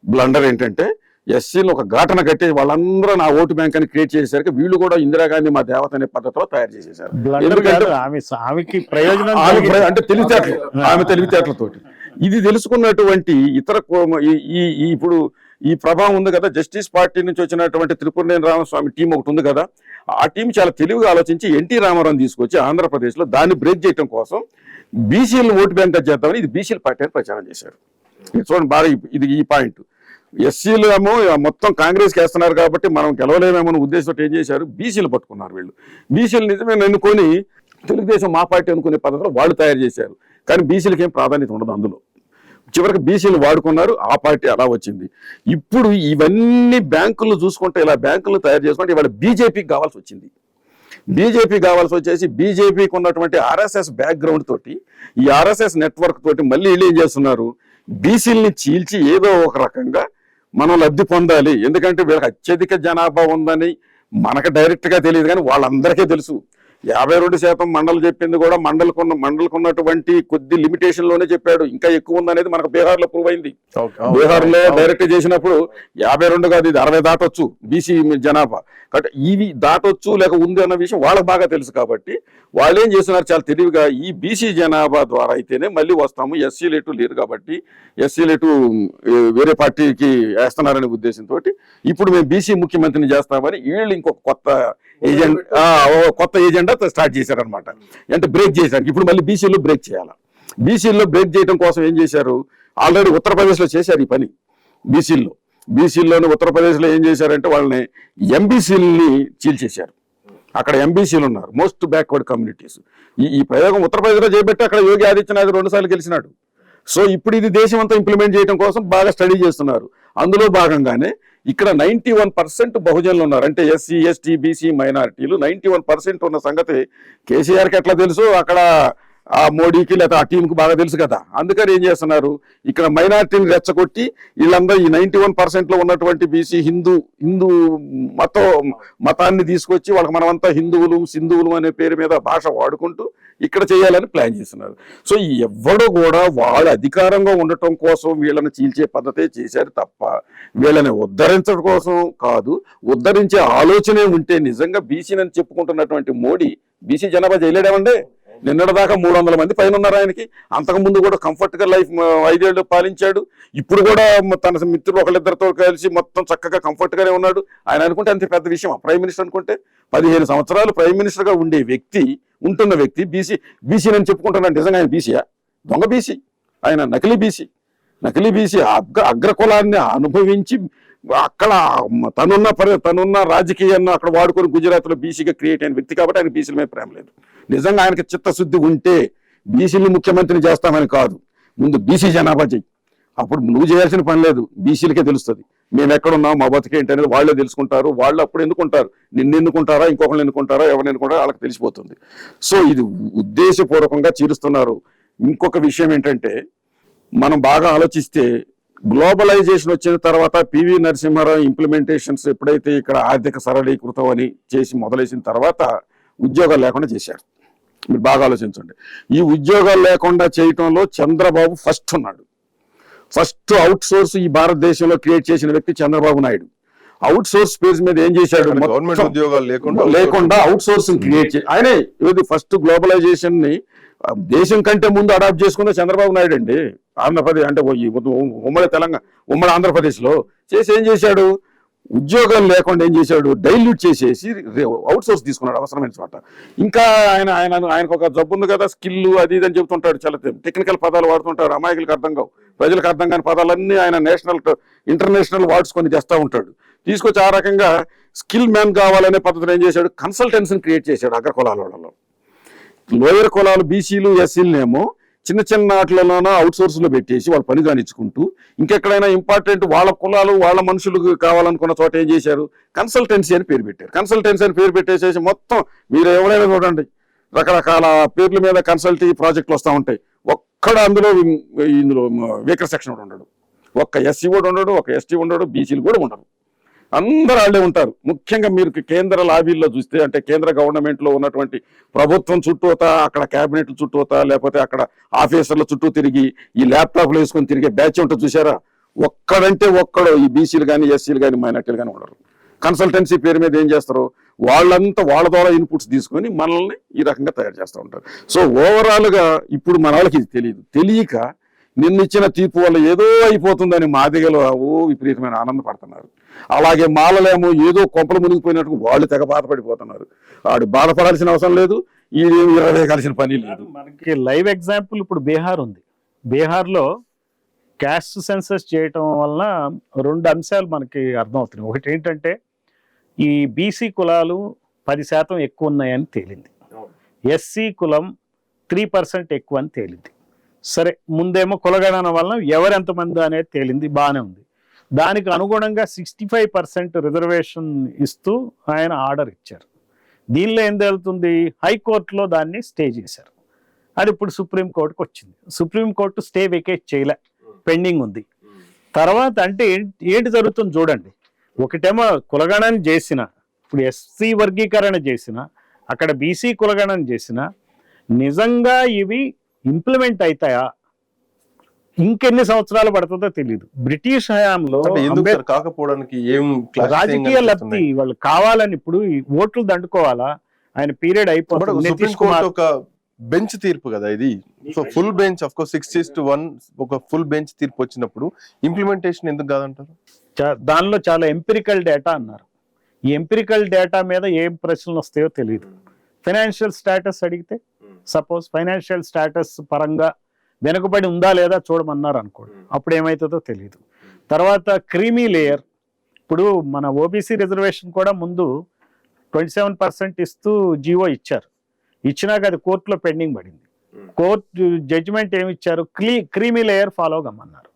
బ్లండర్ ఏంటంటే ఎస్సీలు ఒక ఘాటన కట్టి వాళ్ళందరూ నా ఓటు బ్యాంక్ అని క్రియేట్ చేసేసరికి వీళ్ళు కూడా ఇందిరాగాంధీ మా దేవత అనే పద్ధతిలో తయారు చేసేసారు. ఎందుకంటే ఆమెకి ప్రయోజనం అంటే తెలివితేటలు, ఆమె తెలివితేటలతోటి ఇది తెలుసుకున్నటువంటి ఇతర ఇప్పుడు ఈ ప్రభావం ఉంది కదా, జస్టిస్ పార్టీ నుంచి వచ్చినటువంటి త్రిపురనేని రామస్వామి టీం ఒకటి ఉంది కదా, ఆ టీం చాలా తెలివిగా ఆలోచించి ఎన్టీ రామారావు తీసుకొచ్చి ఆంధ్రప్రదేశ్లో దాన్ని బ్రేక్ చేయడం కోసం బీసీలను ఓటు బ్యాంక్ చేద్దామని ఇది బీసీల పార్టీ అని ప్రచారం చేశారు. చూడండి బాగా ఇది ఈ పాయింట్. ఎస్సీలు ఏమో మొత్తం కాంగ్రెస్కి వేస్తున్నారు కాబట్టి మనం గెలవలేమేమో ఉద్దేశంతో ఏం చేశారు, బీసీలు పట్టుకున్నారు. వీళ్ళు బీసీలు నిజమే ఎన్నుకొని తెలుగుదేశం మా పార్టీ అనుకునే పద్ధతిలో వాళ్ళు తయారు చేశారు. కానీ బీసీలకి ఏం ప్రాధాన్యత ఉండదు అందులో. చివరికి బీసీలు వాడుకున్నారు, ఆ పార్టీ అలా వచ్చింది. ఇప్పుడు ఇవన్నీ బ్యాంకులు చూసుకుంటే ఇలా బ్యాంకులు తయారు చేసుకుంటే ఇవాళ బీజేపీకి కావాల్సి వచ్చింది. బీజేపీ కావాల్సి వచ్చేసి బీజేపీకి ఉన్నటువంటి ఆర్ఎస్ఎస్ బ్యాక్గ్రౌండ్ తోటి, ఈ ఆర్ఎస్ఎస్ నెట్వర్క్ తోటి మళ్ళీ వీళ్ళు ఏం చేస్తున్నారు, బీసీలని చీల్చి ఏదో ఒక రకంగా మనం లబ్ధి పొందాలి. ఎందుకంటే వీళ్ళకి అత్యధిక జనాభా ఉందని మనకు డైరెక్ట్గా తెలియదు, కానీ వాళ్ళందరికీ తెలుసు. 52% మండలు చెప్పింది కూడా మండలకు ఉన్నటువంటి కొద్ది లిమిటేషన్ లోనే చెప్పాడు. ఇంకా ఎక్కువ ఉందనేది మనకు బీహార్లో ప్రూవ్ అయింది. బీహార్లో డైరెక్ట్ చేసినప్పుడు 52 కాదు, ఇది 60 దాటొచ్చు బీసీ జనాభా. కాబట్టి ఇవి దాటొచ్చు లేక ఉంది అన్న విషయం వాళ్ళకి బాగా తెలుసు. కాబట్టి వాళ్ళు ఏం చేస్తున్నారు, చాలా తెలివిగా ఈ బీసీ జనాభా ద్వారా అయితేనే మళ్ళీ వస్తాము, ఎస్సీలు ఎటు లేరు కాబట్టి ఎస్సీలు ఎటు వేరే పార్టీకి వేస్తున్నారనే ఉద్దేశంతో ఇప్పుడు మేము బీసీ ముఖ్యమంత్రిని చేస్తామని వీళ్ళు ఇంకొక కొత్త ఏజెండా స్టార్ట్ చేశారనమాట. అంటే బ్రేక్ చేశారు. ఇప్పుడు మళ్ళీ బీసీలో బ్రేక్ చేయాలి. బీసీలో బ్రేక్ చేయడం కోసం ఏం చేశారు, ఆల్రెడీ ఉత్తరప్రదేశ్లో చేశారు ఈ పని. బీసీల్లోని ఉత్తరప్రదేశ్లో ఏం చేశారంటే వాళ్ళని ఎంబీసీలని చీల్చేశారు. అక్కడ ఎంబీసీలు ఉన్నారు, మోస్ట్ బ్యాక్వర్డ్ కమ్యూనిటీస్. ఈ ప్రయోగం ఉత్తరప్రదేశ్లో చేపట్టి అక్కడ యోగి ఆదిత్యనాథ్ 2 సార్లు గెలిచినాడు. సో ఇప్పుడు ఇది దేశం అంతా ఇంప్లిమెంట్ చేయడం కోసం బాగా స్టడీ చేస్తున్నారు. అందులో భాగంగానే ఇక్కడ 91% బహుజనులు ఉన్నారు. అంటే ఎస్సీ, ఎస్టీ, బీసీ మైనారిటీలు 91% ఉన్న సంగతి కేసీఆర్కి ఎట్లా తెలుసు, అక్కడ ఆ మోడీకి లేదా ఆ టీంకి బాగా తెలుసు కదా. అందుకని ఏం చేస్తున్నారు, ఇక్కడ మైనారిటీని రెచ్చగొట్టి వీళ్ళందరూ ఈ 91%లో ఉన్నటువంటి బీసీ హిందూ మతాన్ని తీసుకొచ్చి వాళ్ళకి మనమంతా హిందువులు అనే పేరు మీద భాష వాడుకుంటూ ఇక్కడ చేయాలని ప్లాన్ చేస్తున్నారు. సో ఎవడు కూడా వాళ్ళ అధికారంగా ఉండటం కోసం వీళ్ళని చీల్చే పద్ధతే చేశారు తప్ప వీళ్ళని ఉద్ధరించడం కోసం కాదు. ఉద్ధరించే ఆలోచనే ఉంటే నిజంగా బీసీని చెప్పుకుంటున్నటువంటి మోడీ బీసీ జనాభా చేయలేడేమండి. నిన్నటిదాకా 300 మంది పైన ఉన్నారు ఆయనకి. అంతకుముందు కూడా కంఫర్ట్ గా లైఫ్ 5 ఏళ్ళు పాలించాడు. ఇప్పుడు కూడా తన మిత్రులు ఒకళ్ళిద్దరితో కలిసి మొత్తం చక్కగా కంఫర్ట్ గానే ఉన్నాడు. ఆయన అనుకుంటే అంత పెద్ద విషయం. ప్రైమ్ మినిస్టర్ అనుకుంటే 15 సంవత్సరాలు ప్రైమ్ మినిస్టర్ గా ఉంటున్న వ్యక్తి బీసీ అని చెప్పుకుంటున్నాడు. నిజంగా ఆయన బీసీయా? దొంగ బీసీ ఆయన, నకిలీ బీసీ. అగ్రకులాన్ని అనుభవించి అక్కడ తనున్న రాజకీయాన్ని అక్కడ వాడుకొని గుజరాత్లో బీసీగా క్రియేట్ అయిన వ్యక్తి కాబట్టి ఆయన బీసీల మీద ప్రేమ లేదు. నిజంగా ఆయనకి చిత్తశుద్ధి ఉంటే బీసీని ముఖ్యమంత్రిని చేస్తామని కాదు, ముందు బీసీ జనాభా చెయ్యి. అప్పుడు నువ్వు చేయాల్సిన పని లేదు, బీసీలకే తెలుస్తుంది మేము ఎక్కడున్నాం, మా బతికేంటి అనేది వాళ్ళే తెలుసుకుంటారు. వాళ్ళు అప్పుడు ఎన్నుకుంటారు, నిన్ను ఎన్నుకుంటారా, ఇంకొకరిని ఎన్నుకుంటారా, ఎవరిని ఎన్నుకుంటారో వాళ్ళకి తెలిసిపోతుంది. సో ఇది ఉద్దేశపూర్వకంగా చీరుస్తున్నారు. ఇంకొక విషయం ఏంటంటే, మనం బాగా ఆలోచిస్తే గ్లోబలైజేషన్ వచ్చిన తర్వాత పివి నరసింహారావు ఇంప్లిమెంటేషన్స్ ఎప్పుడైతే ఇక్కడ ఆర్థిక సరళీకృతం అని చేసి మొదలైసిన తర్వాత ఉద్యోగాలు లేకుండా చేశారు. మీరు బాగా ఆలోచించండి. ఈ ఉద్యోగాలు లేకుండా చేయటంలో చంద్రబాబు ఫస్ట్ ఉన్నాడు. ఫస్ట్ అవుట్ సోర్స్ ఈ భారతదేశంలో క్రియేట్ చేసిన వ్యక్తి Chandrababu Naidu. Out swords page మీద ఏం చేశాడు, గవర్నమెంట్ ఉద్యోగాలు లేకుండా అవుట్ సోర్సింగ్ క్రియేట్ చేసి ఆయనే ఫస్ట్ గ్లోబలైజేషన్ ని దేశం కంటే ముందు అడాప్ట్ చేసుకున్న చంద్రబాబు నాయుడు అండి. ఆంధ్రప్రదేశ్ అంటే ఉమ్మడి తెలంగాణ, ఉమ్మడి ఆంధ్రప్రదేశ్లో చేసి ఏం చేశాడు, ఉద్యోగాలు లేకుండా ఏం చేశాడు, డైల్యూట్ చేసేసి అవుట్ సోర్స్ తీసుకున్నాడు అవసరమైన చోట. ఇంకా ఆయనకు ఒక జబ్బు ఉంది కదా, స్కిల్ అది ఇది అని చెబుతుంటాడు, చాలా టెక్నికల్ పదాలు వాడుతుంటాడు, అమాయకులకు అర్థం కావు, ప్రజలకు అర్థం కాని పదాలన్నీ ఆయన ఇంటర్నేషనల్ వర్డ్స్ కొన్ని తెస్తూ ఉంటాడు. తీసుకొచ్చి ఆ రకంగా స్కిల్ మ్యాన్ కావాలనే పద్ధతిని ఏం చేశాడు, కన్సల్టెన్సీని క్రియేట్ చేశాడు అగ్ర కులాలలో. లోయర్ కులాలు బీసీలు ఎస్సీలనేమో చిన్న చిన్న వాటిలోనో అవుట్ సోర్స్లో పెట్టేసి వాళ్ళు పని కానిచ్చుకుంటూ, ఇంకెక్కడైనా ఇంపార్టెంట్ వాళ్ళ కులాలు వాళ్ళ మనుషులు కావాలనుకున్న చోట ఏం చేశారు, కన్సల్టెన్సీ అని పేరు పెట్టారు. కన్సల్టెన్సీ అని పేరు పెట్టేసేసి మొత్తం మీరు ఎవరైనా చూడండి రకరకాల పేర్ల మీద కన్సల్టీ ప్రాజెక్టులు వస్తూ ఉంటాయి. ఒక్క ఒక్కడ ఇందులో వీకర్ సెక్షన్ కూడా ఉండడు, ఒక్క ఎస్సీ కూడా ఉండడు, ఒక ఎస్టీ ఉండడు, బీసీలు కూడా ఉండరు, అందరూ వాళ్ళే ఉంటారు. ముఖ్యంగా మీరు కేంద్ర లాబీల్లో చూస్తే, అంటే కేంద్ర గవర్నమెంట్లో ఉన్నటువంటి ప్రభుత్వం చుట్టూతా, అక్కడ క్యాబినెట్ చుట్టూతా, లేకపోతే అక్కడ ఆఫీసర్ల చుట్టూ తిరిగి ఈ ల్యాప్టాప్లు వేసుకొని తిరిగే బ్యాచ్ ఉంటుంది చూసారా, ఒక్కడంటే ఒక్కడు ఈ బీసీలు కానీ ఎస్సీలు కానీ మైనార్టీలు కానీ ఉండరు. కన్సల్టెన్సీ పేరు మీద ఏం చేస్తారు, వాళ్ళంతా వాళ్ళ ద్వారా ఇన్పుట్స్ తీసుకొని మనల్ని ఈ రకంగా తయారు చేస్తూ ఉంటారు. సో ఓవరాల్గా ఇప్పుడు మన వాళ్ళకి ఇది తెలియక నిన్నిచ్చిన తీర్పు వల్ల ఏదో అయిపోతుందని మాదిగలు విపరీతమైన ఆనందపడుతున్నారు. అలాగే మాలలేమో ఏదో కొంపలు మునిగిపోయినట్టు వాళ్ళు తెగ బాధపడిపోతున్నారు. వాడు బాధపడాల్సిన అవసరం లేదు, ఈ ఇరవేయగలిసిన పని లేదు. మనకి లైవ్ ఎగ్జాంపుల్ ఇప్పుడు బీహార్ ఉంది. బీహార్లో క్యాస్ట్ సెన్సస్ చేయటం వలన 2 అంశాలు మనకి అర్థమవుతున్నాయి. ఒకటి ఏంటంటే ఈ బీసీ కులాలు 10% ఎక్కువ ఉన్నాయని తేలింది, ఎస్సీ కులం 3% ఎక్కువ అని తేలింది. సరే, ముందేమో కులగణన వలన ఎవరెంతమంది అనేది తేలింది, బాగానే ఉంది. దానికి అనుగుణంగా 65% రిజర్వేషన్ ఇస్తూ ఆయన ఆర్డర్ ఇచ్చారు. దీనిలో ఏం తేలుతుంది, హైకోర్టులో దాన్ని స్టే చేశారు. అది ఇప్పుడు సుప్రీంకోర్టుకు వచ్చింది. సుప్రీంకోర్టు స్టే వెకేట్ చేయలే, పెండింగ్ ఉంది. తర్వాత అంటే ఏంటి జరుగుతుంది చూడండి. ఒకటేమో కులగణన చేసిన, ఇప్పుడు ఎస్సీ వర్గీకరణ చేసిన, అక్కడ బీసీ కులగణన చేసిన, నిజంగా ఇవి ఇంప్లిమెంట్ అవుతాయా, ఇంకెన్ని సంవత్సరాలు పడుతుందో తెలియదు. బ్రిటిష్ హయాంలో కాకపోవడానికి ఏం రాజకీయ లబ్ధి, వాళ్ళు కావాలని ఇప్పుడు ఓట్లు దండుకోవాలా, ఆయన పీరియడ్ అయిపోతుంది. నితీష్ కుమార్ ఒక బెంచ్ తీర్పు కదా ఇది, so full bench of course 6:1 ఒక ఫుల్ బెంచ్ తీర్పు వచ్చినప్పుడు ఇంప్లిమెంటేషన్ ఎందుకు కాదంటారు? దానిలో చాలా ఎంపిరికల్ డేటా అన్నారు. ఈ ఎంపిరికల్ డేటా మీద ఏం ప్రశ్నలు వస్తాయో తెలియదు. ఫైనాన్షియల్ స్టేటస్ అడిగితే, సపోజ్ ఫైనాన్షియల్ స్టేటస్ పరంగా వెనుకబడి ఉందా లేదా చూడమన్నారు అనుకోండి, అప్పుడు ఏమవుతుందో తెలియదు. తర్వాత క్రీమీ లేయర్, ఇప్పుడు మన ఓబీసీ రిజర్వేషన్ కూడా ముందు 27% ఇస్తూ జీవో ఇచ్చారు. ఇచ్చినాక అది కోర్టులో పెండింగ్ పడింది. కోర్టు జడ్జిమెంట్ ఏమి ఇచ్చారు, క్రీమీ లేయర్ ఫాలో కమ్మన్నారు.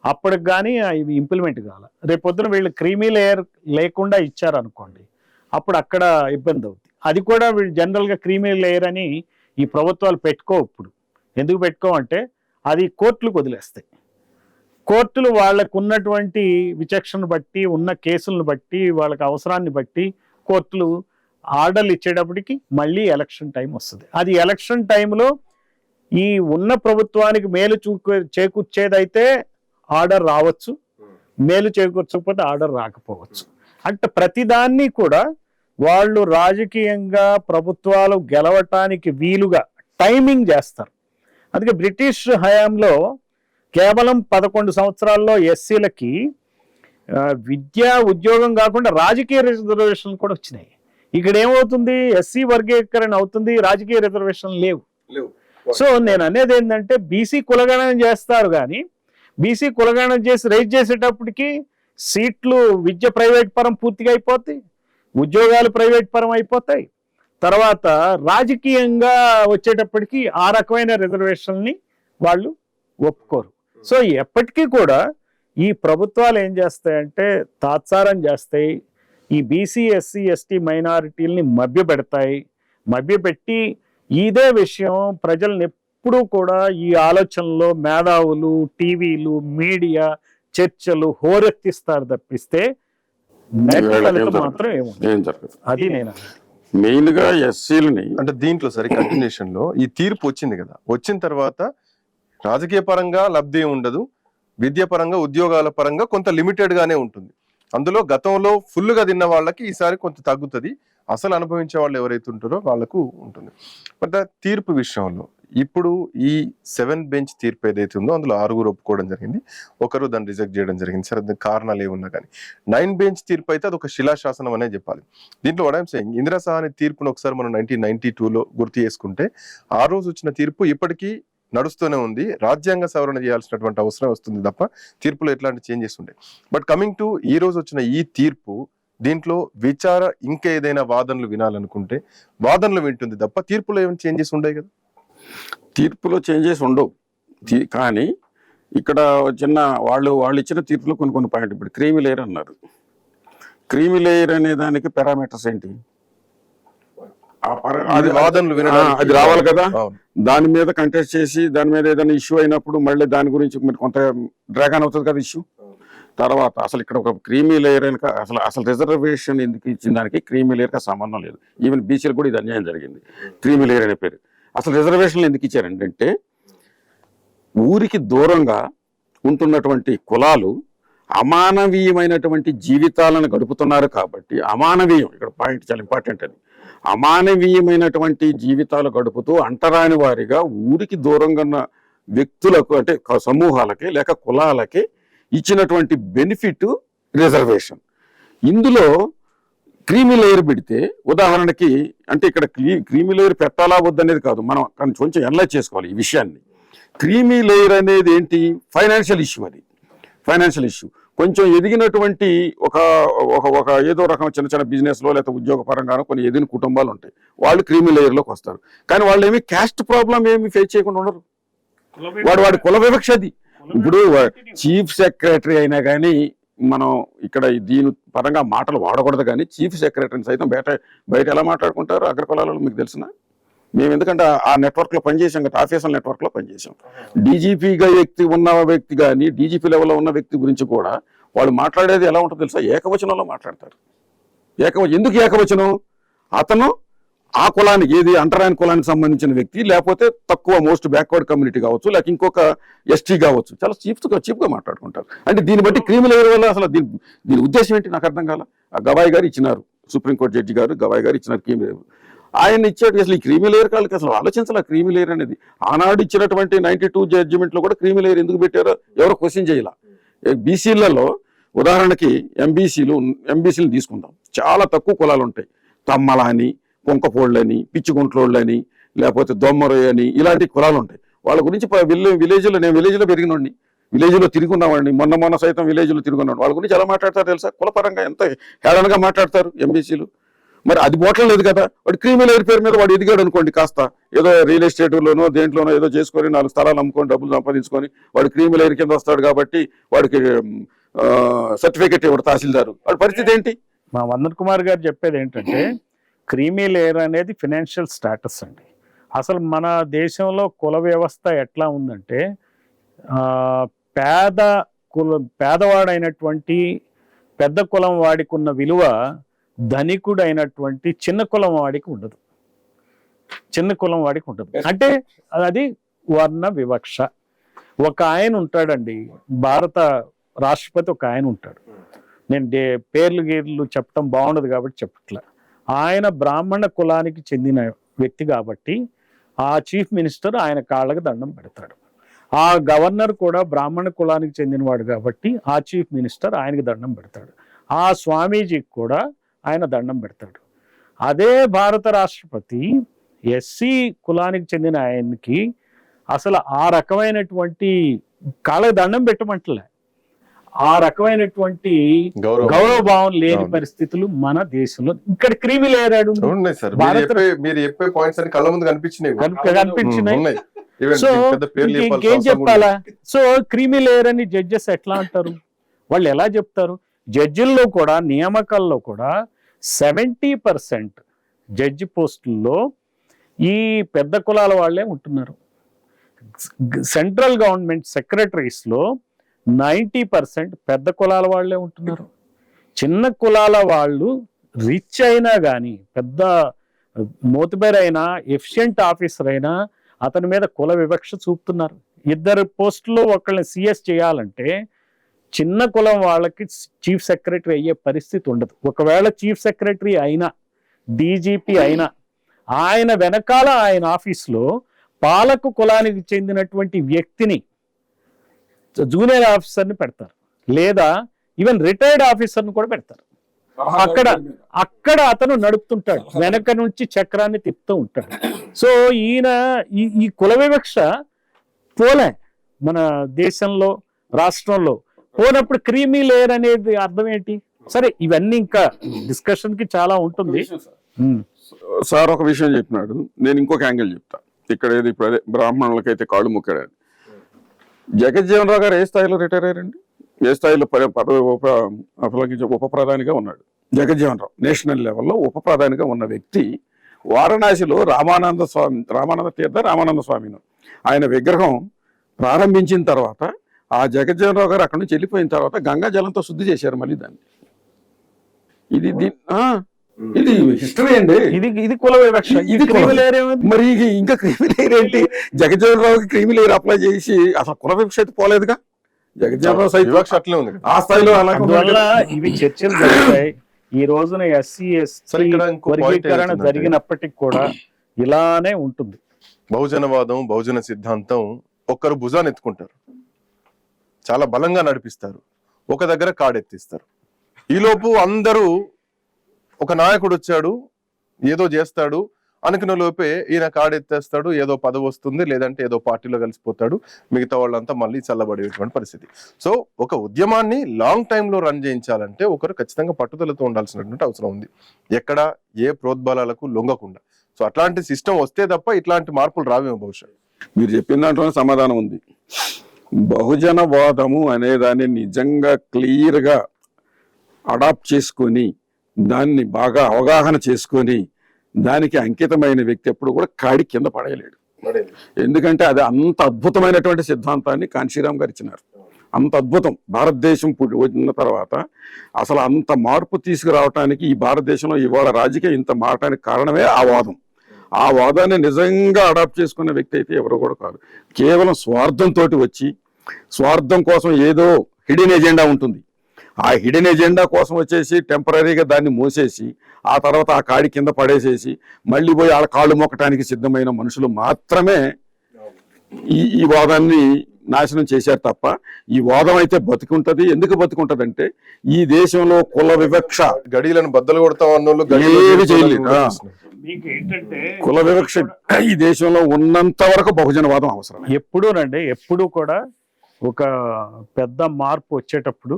అప్పటికి కానీ ఇవి ఇంప్లిమెంట్ కావాలి. రేపొద్దున వీళ్ళు క్రీమీ లేయర్ లేకుండా ఇచ్చారు అనుకోండి, అప్పుడు అక్కడ ఇబ్బంది అవుతుంది. అది కూడా వీళ్ళు జనరల్గా క్రీమీ లేయర్ అని ఈ ప్రభుత్వాలు ఇప్పుడు ఎందుకు పెట్టుకోమంటే అది కోర్టులకు వదిలేస్తాయి. కోర్టులు వాళ్ళకు ఉన్నటువంటి విచక్షణ బట్టి, ఉన్న కేసులను బట్టి, వాళ్ళకి అవసరాన్ని బట్టి కోర్టులు ఆర్డర్లు ఇచ్చేటప్పటికి మళ్ళీ ఎలక్షన్ టైం వస్తుంది. అది ఎలక్షన్ టైంలో ఈ ఉన్న ప్రభుత్వానికి మేలు చేకూర్చేదైతే ఆర్డర్ రావచ్చు, మేలు చేకూర్చకపోతే ఆర్డర్ రాకపోవచ్చు. అంటే ప్రతిదాన్ని కూడా వాళ్ళు రాజకీయంగా ప్రభుత్వాలు గెలవటానికి వీలుగా టైమింగ్ చేస్తారు. అందుకే బ్రిటిష్ హయాంలో కేవలం 11 సంవత్సరాల్లో ఎస్సీలకి విద్య, ఉద్యోగం కాకుండా రాజకీయ రిజర్వేషన్లు కూడా వచ్చినాయి. ఇక్కడ ఏమవుతుంది, ఎస్సీ వర్గీకరణ అవుతుంది, రాజకీయ రిజర్వేషన్లు లేవు. సో నేను అనేది ఏంటంటే బీసీ కులగణన చేస్తారు, కానీ బీసీ కులగణన చేసి రైజ్ చేసేటప్పటికి సీట్లు విద్య ప్రైవేట్ పరం పూర్తిగా అయిపోతాయి, ఉద్యోగాలు ప్రైవేట్ పరం అయిపోతాయి. తర్వాత రాజకీయంగా వచ్చేటప్పటికి ఆ రకమైన రిజర్వేషన్ని వాళ్ళు ఒప్పుకోరు. సో ఎప్పటికీ కూడా ఈ ప్రభుత్వాలు ఏం చేస్తాయంటే తాత్సారం చేస్తాయి, ఈ బీసీ, ఎస్సీ, ఎస్టీ మైనారిటీలని మభ్యపెడతాయి. మభ్యపెట్టి ఇదే విషయం ప్రజల్ని ఎప్పుడూ కూడా ఈ ఆలోచనలో మేధావులు, టీవీలు, మీడియా, చర్చలు హోరెత్తిస్తారు తప్పిస్తే మాత్రం ఏముంది అది నేను మెయిన్ గా ఎస్సీలని అంటే దీంట్లో సరే కంటిన్యూషన్ లో ఈ తీర్పు వచ్చింది కదా, వచ్చిన తర్వాత రాజకీయ పరంగా లబ్ధి ఉండదు, విద్య పరంగా, ఉద్యోగాల పరంగా కొంత లిమిటెడ్ గానే ఉంటుంది. అందులో గతంలో ఫుల్ గా తిన్న వాళ్ళకి ఈసారి కొంత తగ్గుతుంది, అసలు అనుభవించే వాళ్ళు ఎవరైతే ఉంటారో వాళ్ళకు ఉంటుంది. బట్ తీర్పు విషయంలో ఇప్పుడు ఈ 7 బెంచ్ తీర్పు ఏదైతే ఉందో అందులో 6 ఒప్పుకోవడం జరిగింది, ఒకరు దాన్ని రిజెక్ట్ చేయడం జరిగింది. సరే దాని కారణాలు ఏమున్నా కానీ 9 బెంచ్ తీర్పు అయితే అది ఒక శిలాశాసనం అనే చెప్పాలి. దీంట్లో what I'm saying, Indira Sahani తీర్పును ఒకసారి మనం 1992లో గుర్తు చేసుకుంటే ఆ రోజు వచ్చిన తీర్పు ఇప్పటికీ నడుస్తూనే ఉంది. రాజ్యాంగ సవరణ చేయాల్సినటువంటి అవసరం వస్తుంది తప్ప తీర్పులో ఎట్లాంటి చేంజెస్ ఉంటాయి. బట్ కమింగ్ టు ఈ రోజు వచ్చిన ఈ తీర్పు, దీంట్లో ఇంకా ఏదైనా వాదనలు వినాలనుకుంటే వాదనలు వింటుంది తప్ప తీర్పులో ఏమైనా చేంజెస్ ఉండవు కదా. తీర్పులో చేంజెస్ ఉండవు, కానీ ఇక్కడ చిన్న వాళ్ళు ఇచ్చిన తీర్పులో కొన్ని పాయింట్. ఇప్పుడు క్రీమీ లేయర్ అన్నారు. క్రీమీ లేయర్ అనే దానికి పారామీటర్స్ ఏంటి? అది వాదనలు వినడానికి అది రావాలి కదా. అవును. దాని మీద కంటెస్ట్ చేసి దాని మీద ఏదైనా ఇష్యూ అయినప్పుడు మళ్ళీ దాని గురించి మరి కొంత డ్రాగన్ అవుతుంది కదా ఇష్యూ. తర్వాత అసలు ఇక్కడ ఒక క్రీమీ లేయర్ అని అసలు రిజర్వేషన్ ఎందుకు ఇచ్చిన దానికి క్రీమీ లేయర్కి సంబంధం లేదు. ఈవెన్ బీసీలు కూడా ఇది అన్యాయం జరిగింది. క్రీమీ లేయర్ అనే పేరు అసలు రిజర్వేషన్లు ఎందుకు ఇచ్చారంటే ఊరికి దూరంగా ఉంటున్నటువంటి కులాలు అమానవీయమైనటువంటి జీవితాలను గడుపుతున్నారు కాబట్టి, అమానవీయం ఇక్కడ పాయింట్ చాలా ఇంపార్టెంట్ అది, అమానవీయమైనటువంటి జీవితాలు గడుపుతూ అంటరాని వారిగా ఊరికి దూరంగా ఉన్న వ్యక్తులకు అంటే సమూహాలకి లేక కులాలకి ఇచ్చినటువంటి బెనిఫిట్ రిజర్వేషన్. ఇందులో క్రీమీ లేయర్ పెడితే ఉదాహరణకి అంటే ఇక్కడ క్రీమీ లేయర్ పెట్టాలా వద్దనేది కాదు, మనం కొంచెం అనలైజ్ చేసుకోవాలి ఈ విషయాన్ని. క్రీమీ లేయర్ అనేది ఏంటి? Financial issue. అది ఫైనాన్షియల్ ఇష్యూ. కొంచెం ఎదిగినటువంటి ఒక ఒక ఏదో రకం చిన్న చిన్న బిజినెస్లో లేకపోతే ఉద్యోగ పరంగానో కొన్ని ఎదిగిన కుటుంబాలు ఉంటాయి, వాళ్ళు క్రీమీ లేయర్లోకి వస్తారు. కానీ వాళ్ళు ఏమి క్యాస్ట్ ప్రాబ్లం ఏమి ఫేస్ చేయకుండా ఉండరు. వాడి కుల వివక్ష అది. ఇప్పుడు చీఫ్ సెక్రటరీ అయినా కానీ మనం ఇక్కడ దీని పరంగా మాటలు వాడకూడదు, కానీ చీఫ్ సెక్రటరీని సైతం బయట ఎలా మాట్లాడుకుంటారు అగ్రకులాలలో మీకు తెలిసిన. మేము ఎందుకంటే ఆ నెట్వర్క్లో పనిచేసాం కదా, ఆఫీసర్ నెట్వర్క్లో పనిచేసాం. డీజీపీగా ఉన్న వ్యక్తి కానీ డీజీపీ లెవెల్లో ఉన్న వ్యక్తి గురించి కూడా వాళ్ళు మాట్లాడేది ఎలా ఉంటుందో తెలుసా? ఏకవచనంలో మాట్లాడతారు. ఎందుకు ఏకవచనం? అతను ఆ కులానికి ఏది అంటరాని కులానికి సంబంధించిన వ్యక్తి, లేకపోతే తక్కువ మోస్ట్ బ్యాక్వర్డ్ కమ్యూనిటీ కావచ్చు, లేక ఇంకొక ఎస్టీ కావచ్చు, చాలా చీప్గా మాట్లాడుకుంటారు. అంటే దీన్ని బట్టి క్రీమీ లేయర్ వల్ల అసలు దీని ఉద్దేశం ఏంటి నాకు అర్థం కాల. గవాయి గారు ఇచ్చినారు, సుప్రీంకోర్టు జడ్జి గారు గవాయి గారు ఇచ్చినారు క్రీమీ లేయర్. ఆయన ఇచ్చాడు. అసలు ఈ క్రీమీ లేయర్ కాళ్ళకి అసలు ఆలోచించాలి. క్రీమీ లేయర్ అనేది ఆనాడు ఇచ్చినటువంటి 92 జడ్జిమెంట్లో కూడా క్రీమీ లేయర్ ఎందుకు పెట్టారో ఎవరో క్వశ్చన్ చేయాల. బీసీలలో ఉదాహరణకి ఎంబీసీలు తీసుకుందాం, చాలా తక్కువ కులాలు ఉంటాయి. తమ్మలని, పొంకపోళ్ళని, పిచ్చిగుంట్లోళ్ళని, లేకపోతే దొమ్మరొయ్య అని ఇలాంటి కులాలు ఉంటాయి. వాళ్ళ గురించి విలేజ్లో నేను విలేజ్లో పెరిగినోడిని, విలేజ్లో తిరుగున్నవాడిని, మొన్న సైతం విలేజ్లో తిరుగున్నాడు. వాళ్ళ గురించి ఎలా మాట్లాడతారు తెలుసా? కులపరంగా ఎంత హేళనగా మాట్లాడతారు ఎంబీసీలు. మరి అది పోవటం లేదు కదా. వాడు క్రీమీ లేయర్ పేరు మీద వాడు ఎదిగాడు అనుకోండి, కాస్త ఏదో రియల్ ఎస్టేట్లోనో దేంట్లోనో ఏదో చేసుకొని 4 స్థలాలు అమ్ముకొని డబ్బులు సంపాదించుకొని వాడు క్రీమీ లేయర్ కింద వస్తాడు కాబట్టి వాడికి సర్టిఫికేట్ ఇవ్వడు తహసీల్దారు. వాడి పరిస్థితి ఏంటి? మా వందన్ కుమార్ గారు చెప్పేది ఏంటంటే క్రీమీ లేయర్ అనేది ఫినాన్షియల్ స్టాటస్ అండి. అసలు మన దేశంలో కుల వ్యవస్థ ఎట్లా ఉందంటే పేదవాడైనటువంటి పెద్ద కులం వాడికి ఉన్న విలువ ధనికుడు అయినటువంటి చిన్న కులం వాడికి ఉండదు. అంటే అది వర్ణ వివక్ష. ఒక ఆయన ఉంటాడండి, భారత రాష్ట్రపతి ఒక ఆయన ఉంటాడు. నేను పేర్లు చెప్పడం బాగుండదు కాబట్టి చెప్పట్లే. ఆయన బ్రాహ్మణ కులానికి చెందిన వ్యక్తి కాబట్టి ఆ చీఫ్ మినిస్టర్ ఆయన కాళ్ళకి దండం పెడతాడు. ఆ గవర్నర్ కూడా బ్రాహ్మణ కులానికి చెందినవాడు కాబట్టి ఆ చీఫ్ మినిస్టర్ ఆయనకి దండం పెడతాడు. ఆ స్వామీజీకి కూడా ఆయన దండం పెడతాడు. అదే భారత రాష్ట్రపతి ఎస్సీ కులానికి చెందిన ఆయనకి అసలు ఆ రకమైనటువంటి కాళ్ళకి దండం పెట్టమంటలే, ఆ రకమైనటువంటి గౌరవ భావం లేని పరిస్థితులు మన దేశంలో. ఇక్కడ క్రీమీ లేయర్ కనిపించినాయి. సో ఇంకేం చెప్పాలా? సో క్రీమీ లేయర్ అని జడ్జెస్ ఎట్లా అంటారు? వాళ్ళు ఎలా చెప్తారు? జడ్జిల్లో కూడా నియామకాల్లో కూడా 70% జడ్జి పోస్టుల్లో ఈ పెద్ద కులాల వాళ్ళే ఉంటున్నారు. సెంట్రల్ గవర్నమెంట్ సెక్రటరీస్లో 90% పెద్ద కులాల వాళ్ళే ఉంటున్నారు. చిన్న కులాల వాళ్ళు రిచ్ అయినా కానీ, పెద్ద మోతుబేర్ అయినా, ఎఫిషియెంట్ ఆఫీసర్ అయినా అతని మీద కుల వివక్ష చూపుతున్నారు. 2 పోస్టుల్లో ఒకళ్ళని సిఎస్ చేయాలంటే చిన్న కులం వాళ్ళకి చీఫ్ సెక్రటరీ అయ్యే పరిస్థితి ఉండదు. ఒకవేళ చీఫ్ సెక్రటరీ అయినా, డీజీపీ అయినా, ఆయన వెనకాల ఆయన ఆఫీస్లో పాలక కులానికి చెందినటువంటి వ్యక్తిని, జూనియర్ ఆఫీసర్ని పెడతారు, లేదా ఈవెన్ రిటైర్డ్ ఆఫీసర్ని కూడా పెడతారు. అక్కడ అతను నడుపుతుంటాడు, వెనక నుంచి చక్రాన్ని తిప్పుతూ ఉంటాడు. సో ఈయన ఈ కుల వివక్ష పోలే మన దేశంలో, రాష్ట్రంలో పోనప్పుడు క్రీమీ లేయర్ అనేది అర్థం ఏంటి? సరే, ఇవన్నీ ఇంకా డిస్కషన్ కి చాలా ఉంటుంది. సార్ ఒక విషయం చెప్పినాడు, నేను ఇంకొక యాంగిల్ చెప్తా. ఇక్కడ ఏది ఇప్పుడు బ్రాహ్మణులకైతే కాళ్ళు మొక్కాడు. జగజ్జీవన్ రావు గారు ఏ స్థాయిలో రిటైర్ అయ్యారండి? ఏ స్థాయిలో పదవి ఉప ప్రధానిగా ఉన్నాడు? జగజ్జీవన్ రావు నేషనల్ లెవెల్లో ఉప ప్రధానిగా ఉన్న వ్యక్తి వారణాసిలో రామానంద స్వామిను ఆయన విగ్రహం ప్రారంభించిన తర్వాత ఆ జగజ్జీవనరావు గారు అక్కడి నుంచి వెళ్ళిపోయిన తర్వాత గంగా జలంతో శుద్ధి చేశారు మళ్ళీ దాన్ని. ఇది హిస్టరీ అండి. ఇది కుల వివక్ష. ఇది మరి ఇంకా క్రీమీ లేయర్ ఏంటి? జగజ్జీవనరావుకి క్రీమీ లేయర్ అప్లై చేసి అసలు కుల వివక్ష అయితే పోలేదుగా. జగజ్జీవనరావు వివక్ష అట్లే ఉంది ఆ స్థాయిలో అందువల్ల ఇవి చర్చలు జరుగుతాయి. ఈ రోజున ఎస్సీ ఎస్టీ వర్గీకరణ జరిగినప్పటికీ కూడా ఇలానే ఉంటుంది. బహుజనవాదం, బహుజన సిద్ధాంతం ఒక్కరు భుజాన్ని ఎత్తుకుంటారు, చాలా బలంగా నడిపిస్తారు, ఒక దగ్గర కాడెత్తిస్తారు. ఈలోపు అందరూ ఒక నాయకుడు వచ్చాడు ఏదో చేస్తాడు అనుకున్న లోపే ఈయన కాడెత్తేస్తాడు, ఏదో పదవి వస్తుంది, లేదంటే ఏదో పార్టీలో కలిసిపోతాడు, మిగతా వాళ్ళంతా మళ్ళీ చల్లబడేటువంటి పరిస్థితి. సో ఒక ఉద్యమాన్ని లాంగ్ టైంలో రన్ చేయించాలంటే ఒకరు ఖచ్చితంగా పట్టుదలతో ఉండాల్సినటువంటి అవసరం ఉంది, ఎక్కడ ఏ ప్రోద్బలాలకు లొంగకుండా. సో అట్లాంటి సిస్టమ్ వస్తే తప్ప ఇట్లాంటి మార్పులు రావేమో బహుశా. మీరు చెప్పిన దాంట్లోనే సమాధానం ఉంది. బహుజనవాదము అనేదాన్ని నిజంగా క్లియర్గా అడాప్ట్ చేసుకొని దాన్ని బాగా అవగాహన చేసుకొని దానికి అంకితమైన వ్యక్తి ఎప్పుడు కూడా కాడి కింద పడేయలేడు. ఎందుకంటే అది అంత అద్భుతమైనటువంటి సిద్ధాంతాన్ని కాంశీరామ్ గారు ఇచ్చినారు. అంత అద్భుతం. భారతదేశం వచ్చిన తర్వాత అసలు అంత మార్పు తీసుకురావటానికి ఈ భారతదేశంలో ఇవాళ రాజకీయం ఇంత మారటానికి కారణమే ఆ వాదం. ఆ వాదాన్ని నిజంగా అడాప్ట్ చేసుకున్న వ్యక్తి అయితే ఎవరో కూడా కాదు. కేవలం స్వార్థంతో వచ్చి స్వార్థం కోసం ఏదో హిడెన్ ఎజెండా ఉంటుంది, ఆ హిడెన్ ఎజెండా కోసం వచ్చేసి టెంపరీగా దాన్ని మోసేసి ఆ తర్వాత ఆ కాడి కింద పడేసేసి మళ్ళీ పోయి వాళ్ళ కాళ్ళు మొక్కటానికి సిద్ధమైన మనుషులు మాత్రమే ఈ వాదాన్ని నాశనం చేశారు తప్ప ఈ వాదం అయితే బతికుంటది. ఎందుకు బతికుంటది అంటే ఈ దేశంలో కుల వివక్ష గడిలను బద్దలు కొడతాం అన్నోళ్ళు ఏమి చేయలేదు. కుల వివక్ష ఈ దేశంలో ఉన్నంత వరకు బహుజనవాదం అవసరం. ఎప్పుడు కూడా ఒక పెద్ద మార్పు వచ్చేటప్పుడు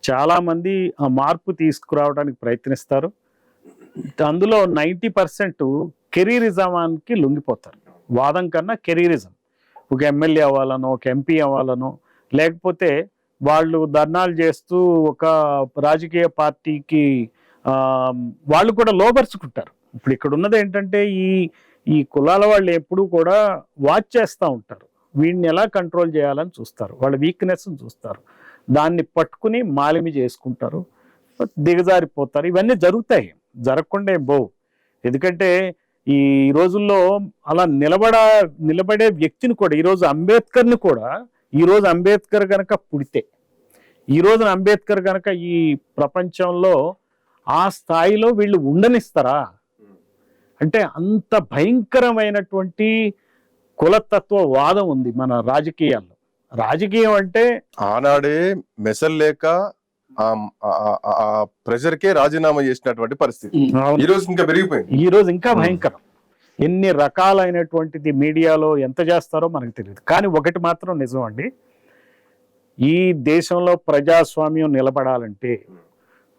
చాలా మంది ఆ మార్పు తీసుకురావడానికి ప్రయత్నిస్తారు. అందులో 90% కెరీరిజానికి లొంగిపోతారు. వాదం కన్నా కెరీరిజం, ఒక ఎమ్మెల్యే అవ్వాలనో ఒక ఎంపీ అవ్వాలనో, లేకపోతే వాళ్ళు ధర్నాలు చేస్తూ ఒక రాజకీయ పార్టీకి వాళ్ళు కూడా లోబరుచుకుంటారు. ఇప్పుడు ఇక్కడ ఉన్నది ఏంటంటే ఈ కులాల వాళ్ళు ఎప్పుడూ కూడా వాచ్ చేస్తూ ఉంటారు, వీడిని ఎలా కంట్రోల్ చేయాలని చూస్తారు, వాళ్ళ వీక్నెస్ చూస్తారు, దాన్ని పట్టుకుని మాలిమి చేసుకుంటారు, దిగజారిపోతారు. ఇవన్నీ జరుగుతాయి, జరగకుండా ఏం పోవు. ఎందుకంటే ఈ రోజుల్లో అలా నిలబడే వ్యక్తిని కూడా ఈరోజు అంబేద్కర్ కనుక పుడితే, ఈ రోజున అంబేద్కర్ కనుక ఈ ప్రపంచంలో ఆ స్థాయిలో వీళ్ళు ఉండనిస్తారా? అంటే అంత భయంకరమైనటువంటి కులతత్వ వాదం ఉంది మన రాజకీయాల్లో. రాజకీయం అంటే ఆనాడే మెసల్లేక ఆ ప్రెషర్ కే రాజీనామా చేసినటువంటి పరిస్థితి ఈ రోజు ఇంకా పెరిగిపోయింది. ఈ రోజు ఇంకా భయంకరం. ఎన్ని రకాలైనటువంటిది మీడియాలో ఎంత చేస్తారో మనకు తెలియదు. కానీ ఒకటి మాత్రం నిజం అండి, ఈ దేశంలో ప్రజాస్వామ్యం నిలబడాలంటే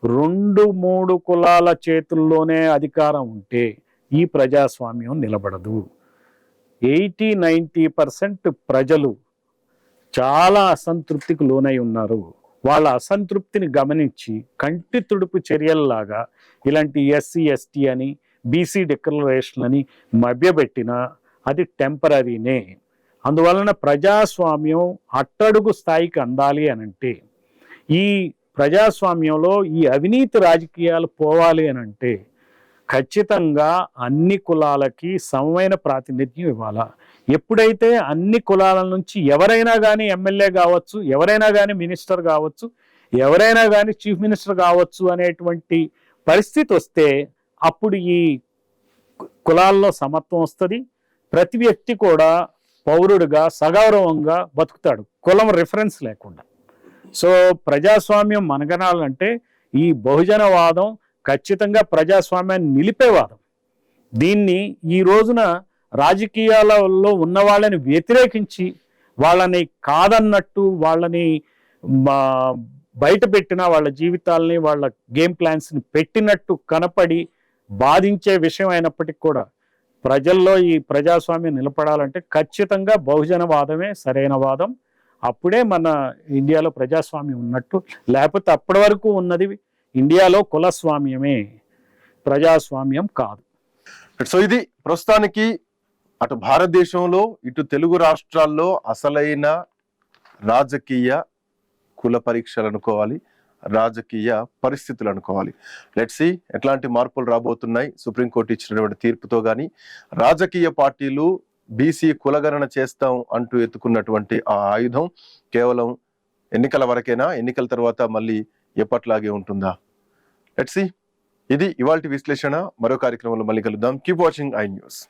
2-3 కులాల చేతుల్లోనే అధికారం ఉంటే ఈ ప్రజాస్వామ్యం నిలబడదు. 80-90% ప్రజలు చాలా అసంతృప్తికి లోనై ఉన్నారు. వాళ్ళ అసంతృప్తిని గమనించి కంటి తుడుపు చర్యల్లాగా ఇలాంటి ఎస్సీ ఎస్టీ అని బీసీ డిక్లరేషన్ అని మభ్యపెట్టినా అది టెంపరీనే. అందువలన ప్రజాస్వామ్యం అట్టడుగు స్థాయికి అందాలి అనంటే, ఈ ప్రజాస్వామ్యంలో ఈ అవినీతి రాజకీయాలు పోవాలి అనంటే ఖచ్చితంగా అన్ని కులాలకి సమమైన ప్రాతినిధ్యం ఇవ్వాలా. ఎప్పుడైతే అన్ని కులాల నుంచి ఎవరైనా కానీ ఎమ్మెల్యే కావచ్చు, ఎవరైనా కానీ మినిస్టర్ కావచ్చు, ఎవరైనా కానీ చీఫ్ మినిస్టర్ కావచ్చు అనేటువంటి పరిస్థితి వస్తే అప్పుడు ఈ కులాల్లో సమత్వం వస్తుంది. ప్రతి వ్యక్తి కూడా పౌరుడిగా సగౌరవంగా బతుకుతాడు, కులం రిఫరెన్స్ లేకుండా. సో ప్రజాస్వామ్యం మనగనాలంటే ఈ బహుజనవాదం ఖచ్చితంగా ప్రజాస్వామ్యాన్ని నిలిపేవాదం. దీన్ని ఈ రోజున రాజకీయాలలో ఉన్న వాళ్ళని వ్యతిరేకించి వాళ్ళని కాదన్నట్టు వాళ్ళని బయట పెట్టిన వాళ్ళ జీవితాలని వాళ్ళ గేమ్ ప్లాన్స్ని పెట్టినట్టు కనపడి బాధించే విషయం అయినప్పటికీ కూడా ప్రజల్లో ఈ ప్రజాస్వామ్యం నిలబడాలంటే ఖచ్చితంగా బహుజనవాదమే సరైన వాదం. అప్పుడే మన ఇండియాలో ప్రజాస్వామ్యం ఉన్నట్టు. లేకపోతే అప్పటి వరకు ఉన్నది ఇండియాలో కులస్వామ్యమే, ప్రజాస్వామ్యం కాదు. సో ఇది ప్రస్తుతానికి అటు భారతదేశంలో ఇటు తెలుగు రాష్ట్రాల్లో అసలైన రాజకీయ కుల పరీక్షలు అనుకోవాలి, రాజకీయ పరిస్థితులు అనుకోవాలి. లెట్స్ సీ ఎట్లాంటి మార్పులు రాబోతున్నాయి సుప్రీంకోర్టు ఇచ్చినటువంటి తీర్పుతో. కానీ రాజకీయ పార్టీలు బీసీ కులగణన చేస్తాం అంటూ ఎత్తుకున్నటువంటి ఆ ఆయుధం కేవలం ఎన్నికల వరకేనా? ఎన్నికల తర్వాత మళ్ళీ ఎప్పట్లాగే ఉంటుందా? Let's see. ఇది ఇవాల్టి విశ్లేషణ. మరో కార్యక్రమంలో మళ్ళీ కలుద్దాం. Keep watching I news.